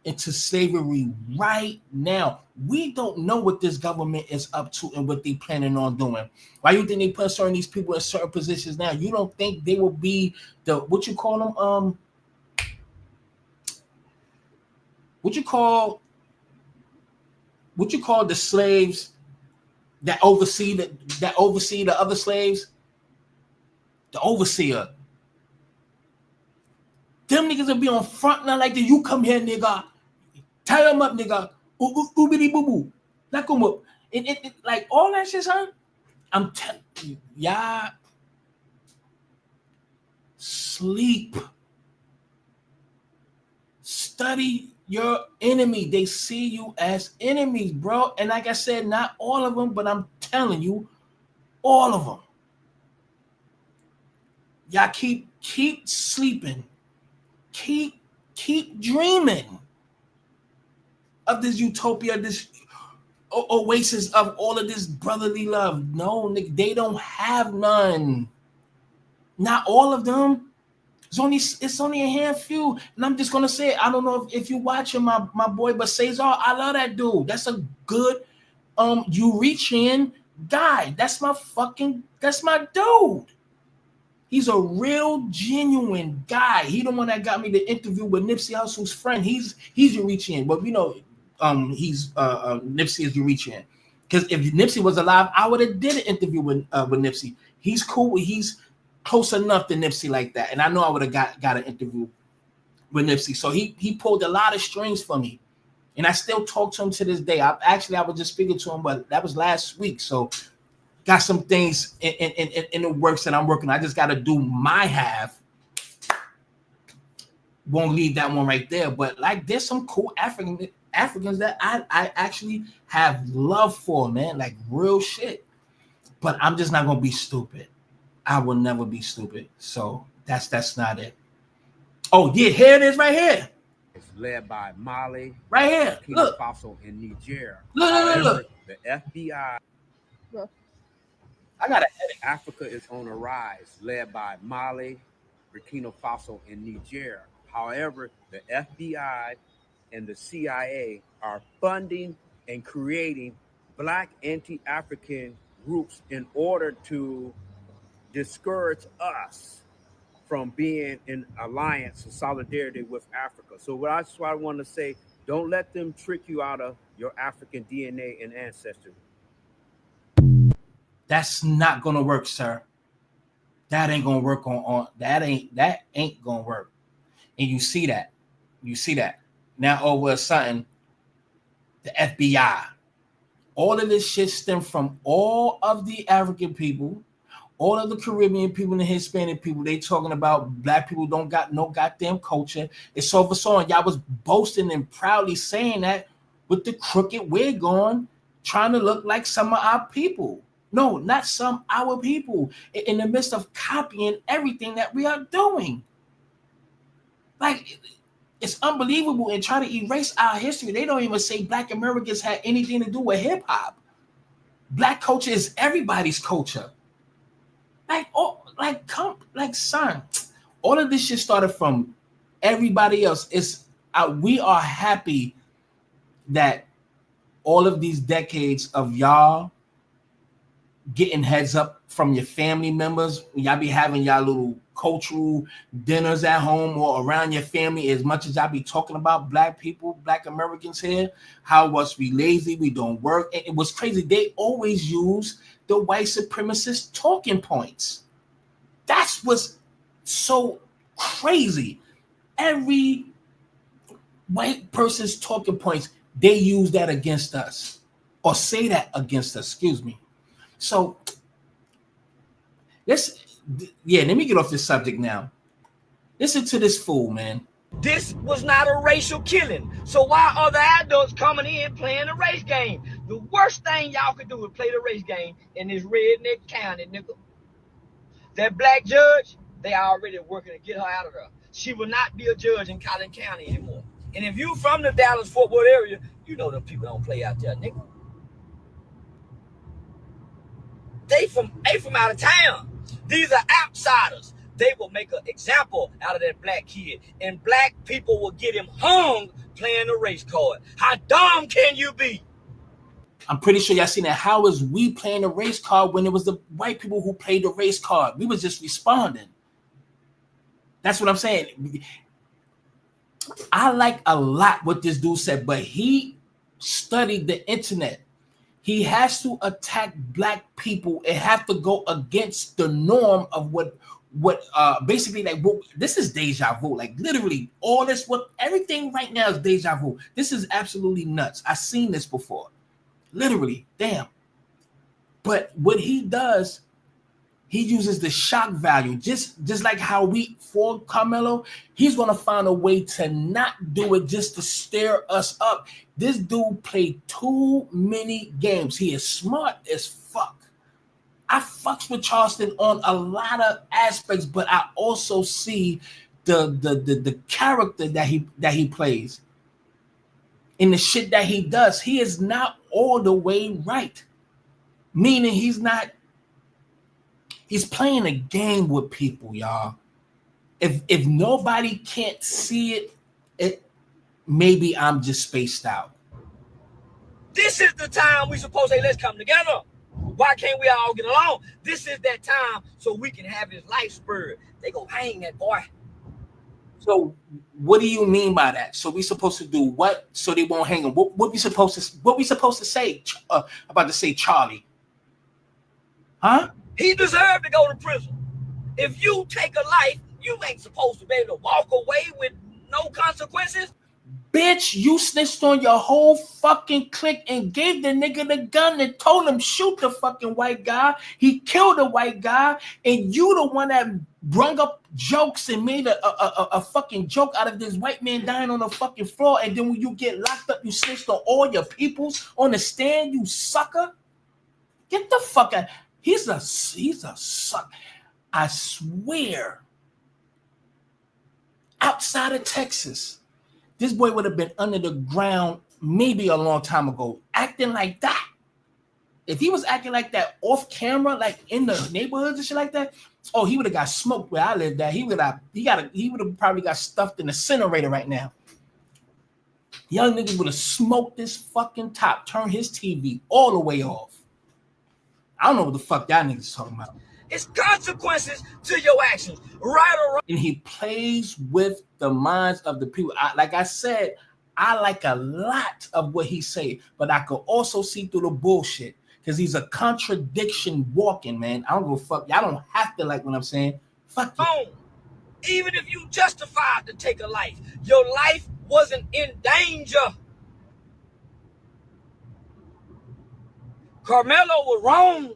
into slavery right now. We don't know what this government is up to and what they planning on doing. Why you think they put certain these people in certain positions now? You don't think they will be the what you call them? What you call the slaves that oversee the other slaves? The overseer. Them niggas will be on front line like you come here, nigga. Tie them up, nigga. Oobity boo boo. Lock them up. It like all that shit, son. I'm telling you, y'all sleep. Study your enemy. They see you as enemies, bro. And like I said, not all of them, but I'm telling you, all of them. Y'all keep sleeping. Keep dreaming of this utopia, this oasis of all of this brotherly love. No, nigga, they don't have none. Not all of them. It's only a handful. And I'm just gonna say, I don't know if you're watching my boy, but Cesar, I love that dude. That's a good Eurechian guy. That's my dude. He's a real genuine guy. He the one that got me the interview with Nipsey Hussle's friend. He's Eurechian, but he's Nipsey is Eurechian. Because if Nipsey was alive, I would have did an interview with Nipsey. He's cool. He's close enough to Nipsey like that, and I know I would have got an interview with Nipsey. So he pulled a lot of strings for me, and I still talk to him to this day. I was just speaking to him, but that was last week. So got some things in the works that I'm working on. I just got to do my half. Won't leave that one right there, but like there's some cool Africans that I actually have love for, man, like real shit. But I'm just not gonna be stupid. I will never be stupid. So that's not it. Oh yeah, here it is right here. It's led by Mali, right here. Burkina Look, Faso, and Niger. Look. The FBI. Look. I got a headache. Africa is on a rise, led by Mali, Burkina Faso, and Niger. However, the FBI and the CIA are funding and creating Black anti-African groups in order to discourage us from being in alliance and solidarity with Africa. So that's why I want to say, don't let them trick you out of your African DNA and ancestry. That's not gonna work, sir. That ain't gonna work on that ain't gonna work. And you see that. Now over a sudden, the FBI. All of this shit stemmed from all of the African people, all of the Caribbean people and the Hispanic people. They talking about Black people don't got no goddamn culture. It's over so on. Y'all was boasting and proudly saying that with the crooked wig on, trying to look like some of our people. No, not some, our people. In the midst of copying everything that we are doing. Like, it's unbelievable, and try to erase our history. They don't even say Black Americans had anything to do with hip hop. Black culture is everybody's culture. Son, all of this shit started from everybody else. We are happy that all of these decades of y'all getting heads up from your family members, y'all be having y'all little cultural dinners at home or around your family, as much as y'all be talking about Black people, Black Americans here, how was we lazy, we don't work. And it was crazy. They always use the white supremacist talking points. That's what's so crazy. Every white person's talking points, they use that against us or say that against us, excuse me. So let me get off this subject now. Listen to this fool, man. This was not a racial killing. So why are the adults coming in playing a race game? The worst thing y'all could do is play the race game in this redneck county, nigga. That black judge, they are already working to get her out of there. She will not be a judge in Collin County anymore. And if you from the Dallas-Fort Worth area, you know them people don't play out there, nigga. They from out of town. These are outsiders. They will make an example out of that black kid, and Black people will get him hung playing the race card. How dumb can you be? I'm pretty sure y'all seen that. How is we playing the race card when it was the white people who played the race card? We was just responding. That's what I'm saying. I like a lot what this dude said, but he studied the internet. He has to attack Black people and have to go against the norm of what basically, like, this is deja vu. Like, literally all this, everything right now is deja vu. This is absolutely nuts. I've seen this before. literally, damn. But what he does, he uses the shock value, just like how we for Carmelo, he's gonna find a way to not do it just to stir us up. This dude played too many games. He is smart as fuck. I fucks with Charleston on a lot of aspects, but I also see the character that he plays and the shit that he does. He is not all the way right, meaning he's playing a game with people, y'all. If nobody can't see it, maybe I'm just spaced out. This is the time we supposed to say, let's come together. Why can't we all get along? This is that time so we can have his life spurred. They go hang that boy. So what do you mean by that? So we supposed to do what so they won't hang him? What we supposed to say? About to say Charlie. Huh? He deserved to go to prison. If you take a life, you ain't supposed to be able to walk away with no consequences. Bitch, you snitched on your whole fucking clique and gave the nigga the gun and told him shoot the fucking white guy. He killed the white guy, and you the one that brung up jokes and made a fucking joke out of this white man dying on the fucking floor. And then when you get locked up, you snitched on all your peoples on the stand, you sucker. Get the fuck out. He's a sucker. I swear. Outside of Texas, this boy would have been under the ground maybe a long time ago, acting like that. If he was acting like that off camera, like in the neighborhoods and shit like that, oh, he would have got smoked where I lived at. He would have probably got stuffed in the incinerator right now. Young niggas would have smoked this fucking top, turned his TV all the way off. I don't know what the fuck y'all niggas talking about. It's consequences to your actions, right or wrong. And he plays with the minds of the people. Like I said, I like a lot of what he say, but I could also see through the bullshit because he's a contradiction walking, man. I don't give a fuck. Y'all don't have to like what I'm saying. Fuck you. Even if you justified to take a life, your life wasn't in danger. Carmelo was wrong,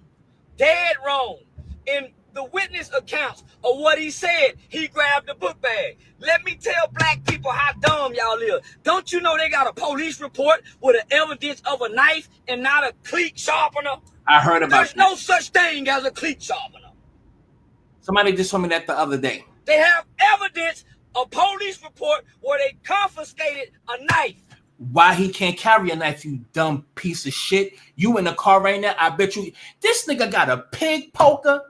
dead wrong. In the witness accounts of what he said, he grabbed the book bag. Let me tell black people how dumb y'all is. Don't you know they got a police report with an evidence of a knife and not a cleat sharpener? I heard about There's no such thing as a cleat sharpener. Somebody just told me that the other day. They have evidence, a police report where they confiscated a knife. Why he can't carry a knife, you dumb piece of shit. You in the car right now, I bet you. This nigga got a pig poker.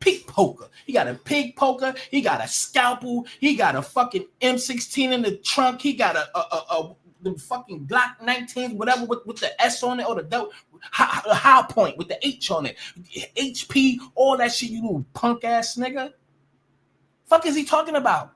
He got a pig poker. He got a scalpel. He got a fucking M16 in the trunk. He got the fucking Glock 19, whatever, with the S on it or the high point with the H on it. HP, all that shit, you little punk ass nigga. Fuck is he talking about?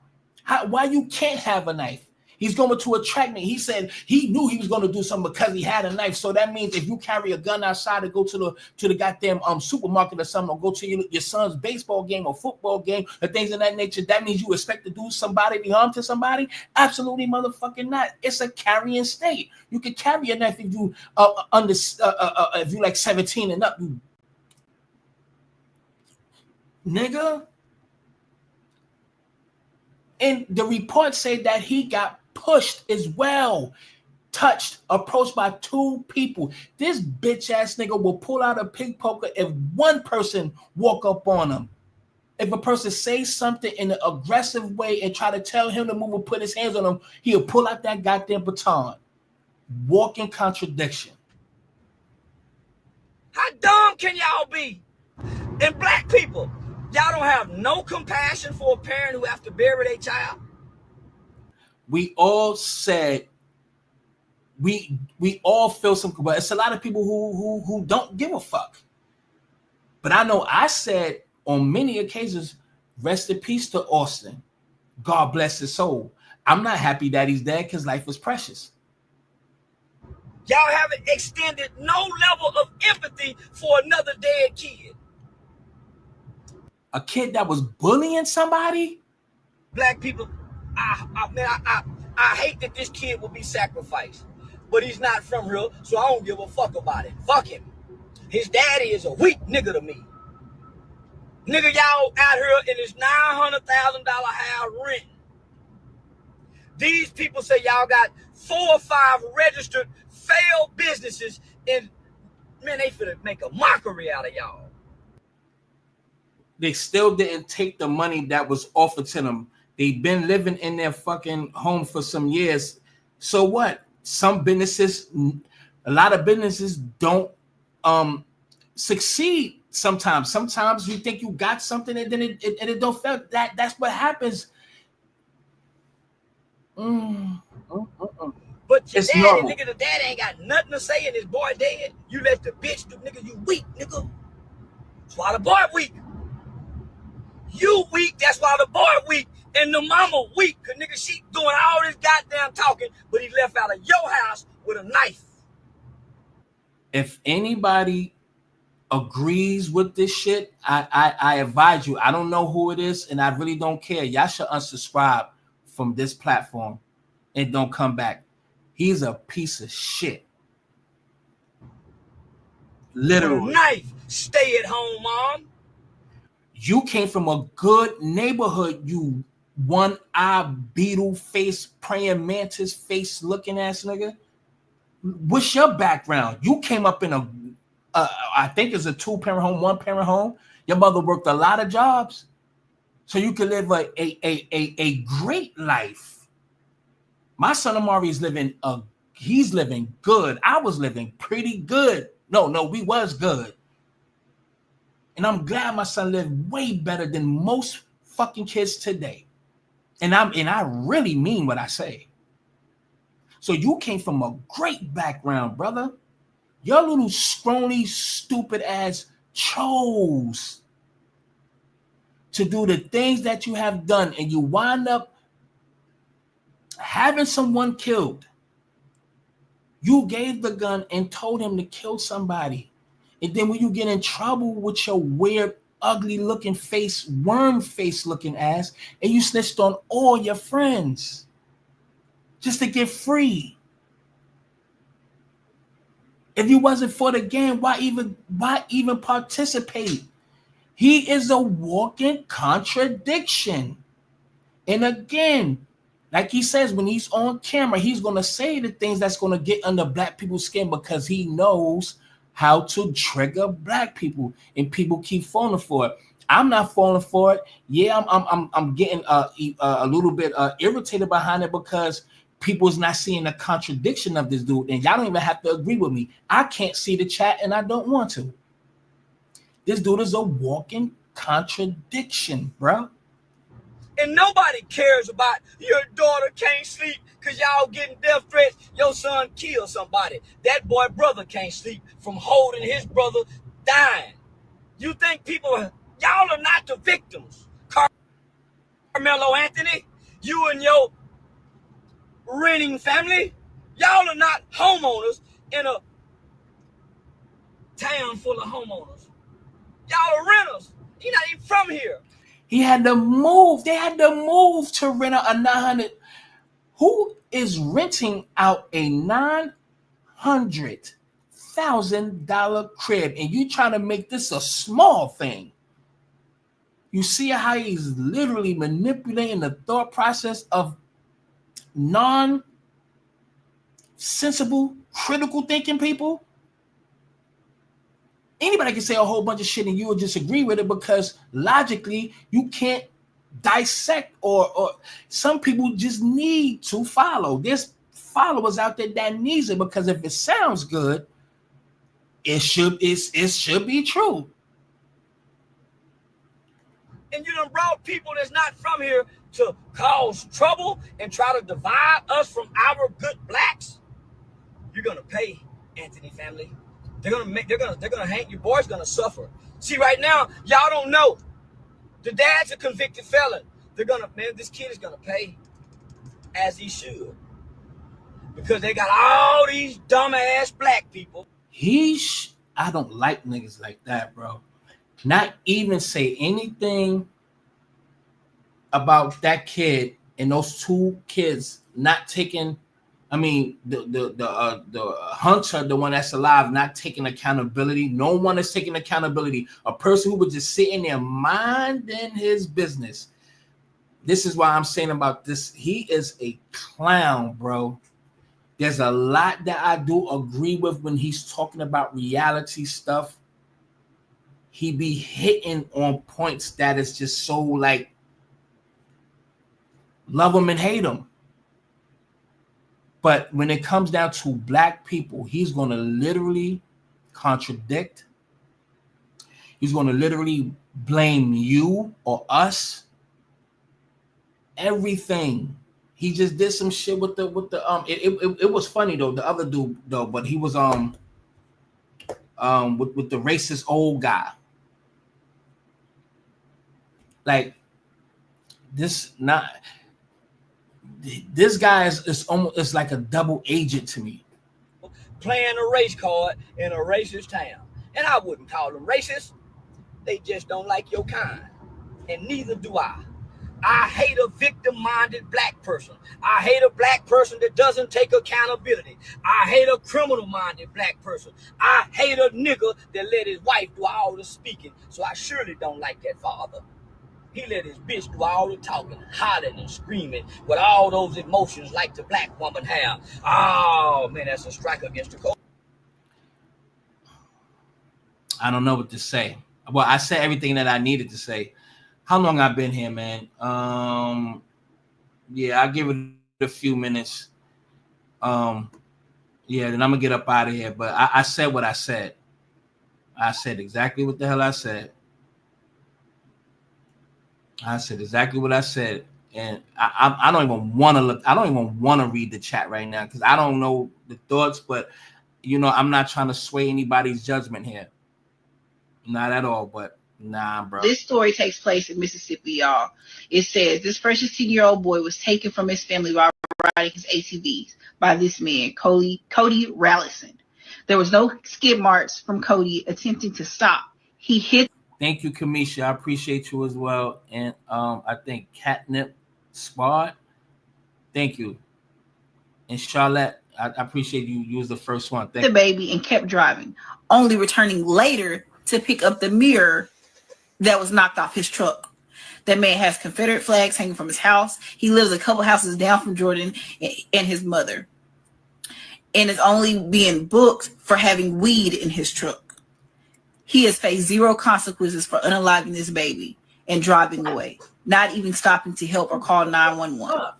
Why you can't have a knife? He's going to attract me. He said he knew he was going to do something because he had a knife. So that means if you carry a gun outside and go to the goddamn supermarket or something, or go to your son's baseball game or football game or things of that nature, that means you expect to do somebody, be harm to somebody? Absolutely motherfucking not. It's a carrying state. You can carry a knife if you if you like 17 and up, you nigga. And the report said that he got pushed as well, touched, approached by two people. This bitch ass nigga will pull out a pig poker if one person walk up on him. If a person says something in an aggressive way and try to tell him to move or put his hands on him, he'll pull out that goddamn baton. Walking contradiction. How dumb can y'all be? And black people, y'all don't have no compassion for a parent who have to bury their child? We all said we all feel some, but it's a lot of people who don't give a fuck. But I know I said on many occasions, rest in peace to Austin. God bless his soul. I'm not happy that he's dead because life was precious. Y'all haven't extended no level of empathy for another dead kid. A kid that was bullying somebody? Black people, I hate that this kid will be sacrificed. but he's not from here, so I don't give a fuck about it. Fuck him. His daddy is a weak nigga to me. Nigga, y'all out here in this $900,000 house rent. These people say y'all got 4 or 5 registered failed businesses, and man, they finna make a mockery out of y'all. They still didn't take the money that was offered to them. They've been living in their fucking home for some years. So what? Some businesses, a lot of businesses don't succeed sometimes. Sometimes you think you got something and then it don't feel that. That's what happens. But your It's daddy, normal. nigga, the daddy ain't got nothing to say and his boy dead. You let the bitch do, nigga, you weak, nigga. That's why the boy weak. You weak, that's why the boy weak. And the mama weak, cause nigga, she doing all this goddamn talking, but he left out of your house with a knife. If anybody agrees with this shit, I advise you. I don't know who it is, and I really don't care. Y'all should unsubscribe from this platform and don't come back. He's a piece of shit. Literally. Knife. Stay at home, mom. You came from a good neighborhood, you one-eye beetle face, praying mantis face looking ass nigga. What's your background? You came up in a I think it's a 2-parent home, 1-parent home. Your mother worked a lot of jobs, so you could live a great life. My son Amari is he's living good. I was living pretty good. No, we was good. And I'm glad my son lived way better than most fucking kids today. And I really mean what I say. So you came from a great background, brother. Your little scrawny, stupid ass chose to do the things that you have done, and you wind up having someone killed. You gave the gun and told him to kill somebody. And then when you get in trouble with your weird, ugly looking face, worm face looking ass, and you snitched on all your friends just to get free. If you wasn't for the game, why even participate? He is a walking contradiction. And again, like he says, when he's on camera, he's going to say the things that's going to get under black people's skin because he knows how to trigger black people, and people keep falling for it. I'm not falling for it. Yeah, I'm getting a little bit irritated behind it because people's not seeing the contradiction of this dude, and y'all don't even have to agree with me. I can't see the chat, and I don't want to. This dude is a walking contradiction, bro. And nobody cares about your daughter can't sleep because y'all getting death threats. Your son killed somebody. That boy brother can't sleep from holding his brother dying. You think y'all are not the victims. Carmelo Anthony, you and your renting family, y'all are not homeowners in a town full of homeowners. Y'all are renters. You're not even from here. He had to move. They had to move to rent a 900. Who is renting out a $900,000 crib, and you trying to make this a small thing? You see how he's literally manipulating the thought process of non-sensible, critical thinking people? Anybody can say a whole bunch of shit and you will disagree with it because logically you can't dissect or some people just need to follow. There's followers out there that needs it because if it sounds good, it should be true. And you done brought people that's not from here to cause trouble and try to divide us from our good blacks. You're gonna pay, Anthony family. They're gonna hang. Your boy's gonna suffer. See, right now, y'all don't know. The dad's a convicted felon. This kid is gonna pay as he should. Because they got all these dumbass black people. I don't like niggas like that, bro. Not even say anything about that kid and those 2 kids not taking I mean, the hunter, the one that's alive, not taking accountability. No one is taking accountability. A person who was just sitting there minding his business. This is why I'm saying about this. He is a clown, bro. There's a lot that I do agree with when he's talking about reality stuff. He be hitting on points that is just so like love him and hate him. But when it comes down to black people, he's going to literally contradict. He's going to literally blame you or us. Everything. He just did some shit with the it was funny though, the other dude though, but he was with the racist old guy. Like this guy is almost, it's like a double agent to me. Playing a race card in a racist town. And I wouldn't call them racist. They just don't like your kind. And neither do I. I hate a victim-minded black person. I hate a black person that doesn't take accountability. I hate a criminal-minded black person. I hate a nigga that let his wife do all the speaking. So I surely don't like that father. He let his bitch do all the talking, hollering and screaming with all those emotions like the black woman have. Oh, man, that's a strike against the code. I don't know what to say. Well, I said everything that I needed to say. How long I've been here, man? Yeah, I'll give it a few minutes. Yeah, then I'm gonna get up out of here. But I said what I said. I said exactly what the hell I said. I said exactly what I said, and I don't even want to look. I don't even want to read the chat right now because I don't know the thoughts. But you know, I'm not trying to sway anybody's judgment here. Not at all. But nah, bro. This story takes place in Mississippi, y'all. It says this precious 10-year-old boy was taken from his family while riding his ATVs by this man, Cody Rallison. There was no skid marks from Cody attempting to stop. He hit. Thank you, Kamisha. I appreciate you as well. And I think Catnip Spot. Thank you. And Charlotte, I appreciate you. You was the first one. Thank the baby and kept driving, only returning later to pick up the mirror that was knocked off his truck. That man has Confederate flags hanging from his house. He lives a couple houses down from Jordan and his mother, and is only being booked for having weed in his truck. He has faced zero consequences for unaliving this baby and driving away, not even stopping to help or call 911.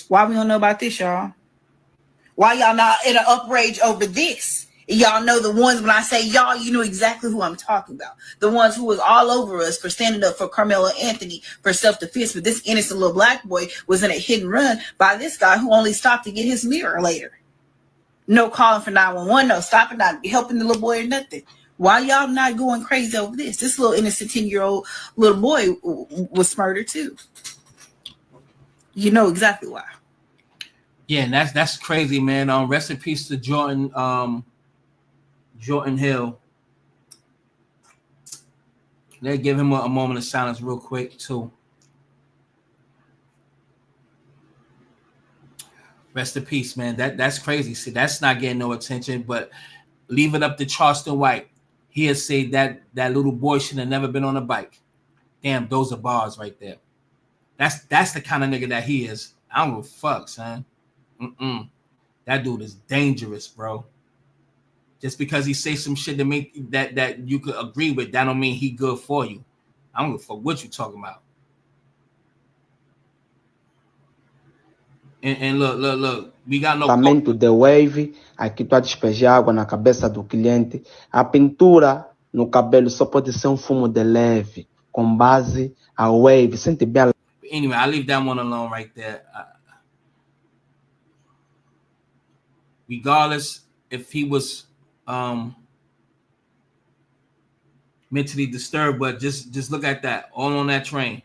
Why we don't know about this, y'all? Why y'all not in an outrage over this? Y'all know the ones, when I say y'all, you know exactly who I'm talking about. The ones who was all over us for standing up for Carmelo Anthony for self-defense, but this innocent little black boy was in a hit and run by this guy who only stopped to get his mirror later. No calling for 911, no stopping, not helping the little boy or nothing. Why y'all not going crazy over this? This little innocent 10-year-old little boy was murdered too. You know exactly why. Yeah, and that's crazy, man. Rest in peace to Jordan Hill. Let's give him a moment of silence real quick too. Rest in peace, man. That's crazy. See, that's not getting no attention, but leave it up to Charleston White. He has said that little boy should have never been on a bike. Damn, those are bars right there. That's the kind of nigga that he is. I don't give a fuck, son. That dude is dangerous, bro. Just because he say some shit to make that you could agree with, that don't mean he good for you. I don't give a fuck what you talking about. And look. We got no tratamento de wave, aqui tu a despejar água na cabeça do cliente. A pintura no cabelo só pode ser fumo de leve, com base a wave. Sente bem. Anyway, I'll leave that one alone right there. Regardless if he was mentally disturbed, but just look at that, all on that train.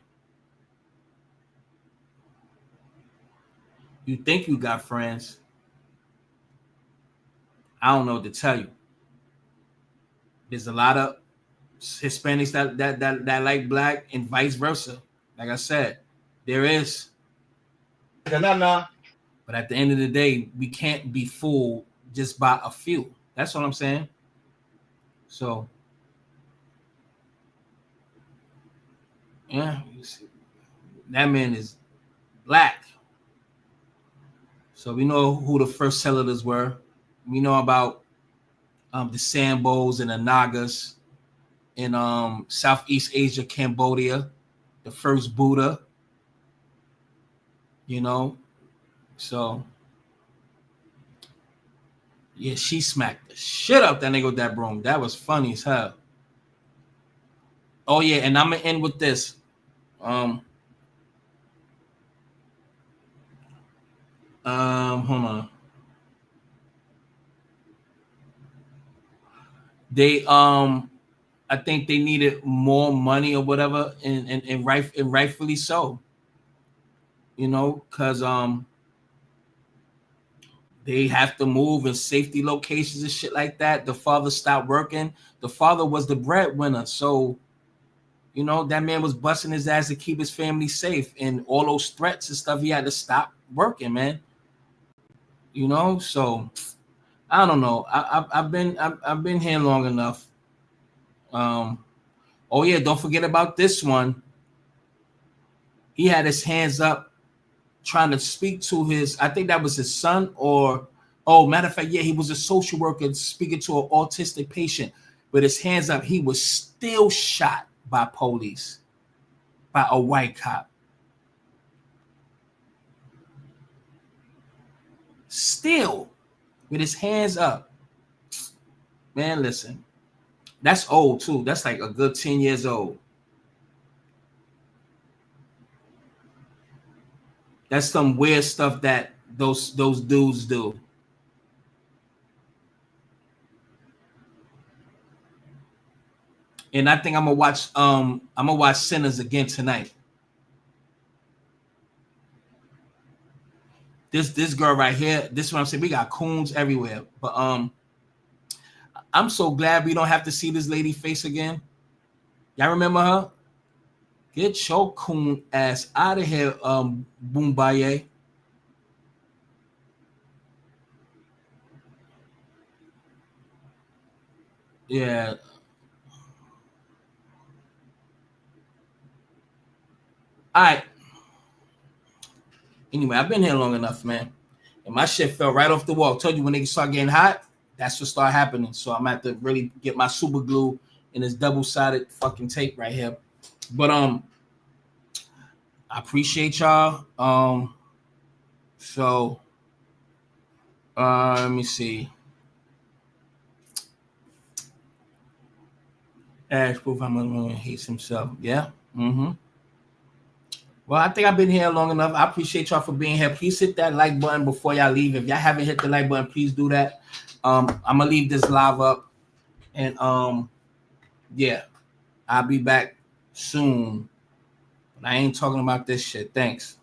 You think you got friends. I don't know what to tell you. There's a lot of Hispanics that like black and vice versa. Like I said, there is. But But at the end of the day, we can't be fooled just by a few. That's what I'm saying. So, yeah, that man is black. So we know who the first settlers were. We know about the Sambos and the Nagas in Southeast Asia, Cambodia, the first Buddha. You know, so yeah, she smacked the shit up that nigga with that broom. That was funny as hell. Oh yeah, and I'm gonna end with this. Hold on. They I think they needed more money or whatever, and rightfully so. You know, because they have to move in safety locations and shit like that. The father stopped working. The father was the breadwinner, so you know that man was busting his ass to keep his family safe, and all those threats and stuff. He had to stop working, man. You know, so I don't know. I've been here long enough. Oh yeah, don't forget about this one. He had his hands up trying to speak to his, I think that was his son, or matter of fact, yeah, he was a social worker speaking to an autistic patient. With his hands up, he was still shot by police, by a white cop. Still with his hands up. Man, listen, that's old too. That's like a good 10 years old. That's some weird stuff that those dudes do. And I think I'm gonna watch Sinners again tonight. This girl right here, this is what I'm saying. We got coons everywhere. But I'm so glad we don't have to see this lady face again. Y'all remember her? Get your coon ass out of here, Boombaye. Yeah. All right. Anyway, I've been here long enough, man. And my shit fell right off the wall. I told you when they start getting hot, that's what start happening. So I'm at to really get my super glue in this double-sided fucking tape right here. But I appreciate y'all. So let me see. Ash proof I'm gonna hate himself. Yeah. Mm-hmm. Well, I think I've been here long enough. I appreciate y'all for being here. Please hit that like button before y'all leave. If y'all haven't hit the like button, please do that. I'm gonna leave this live up, and yeah, I'll be back soon. I ain't talking about this shit. Thanks.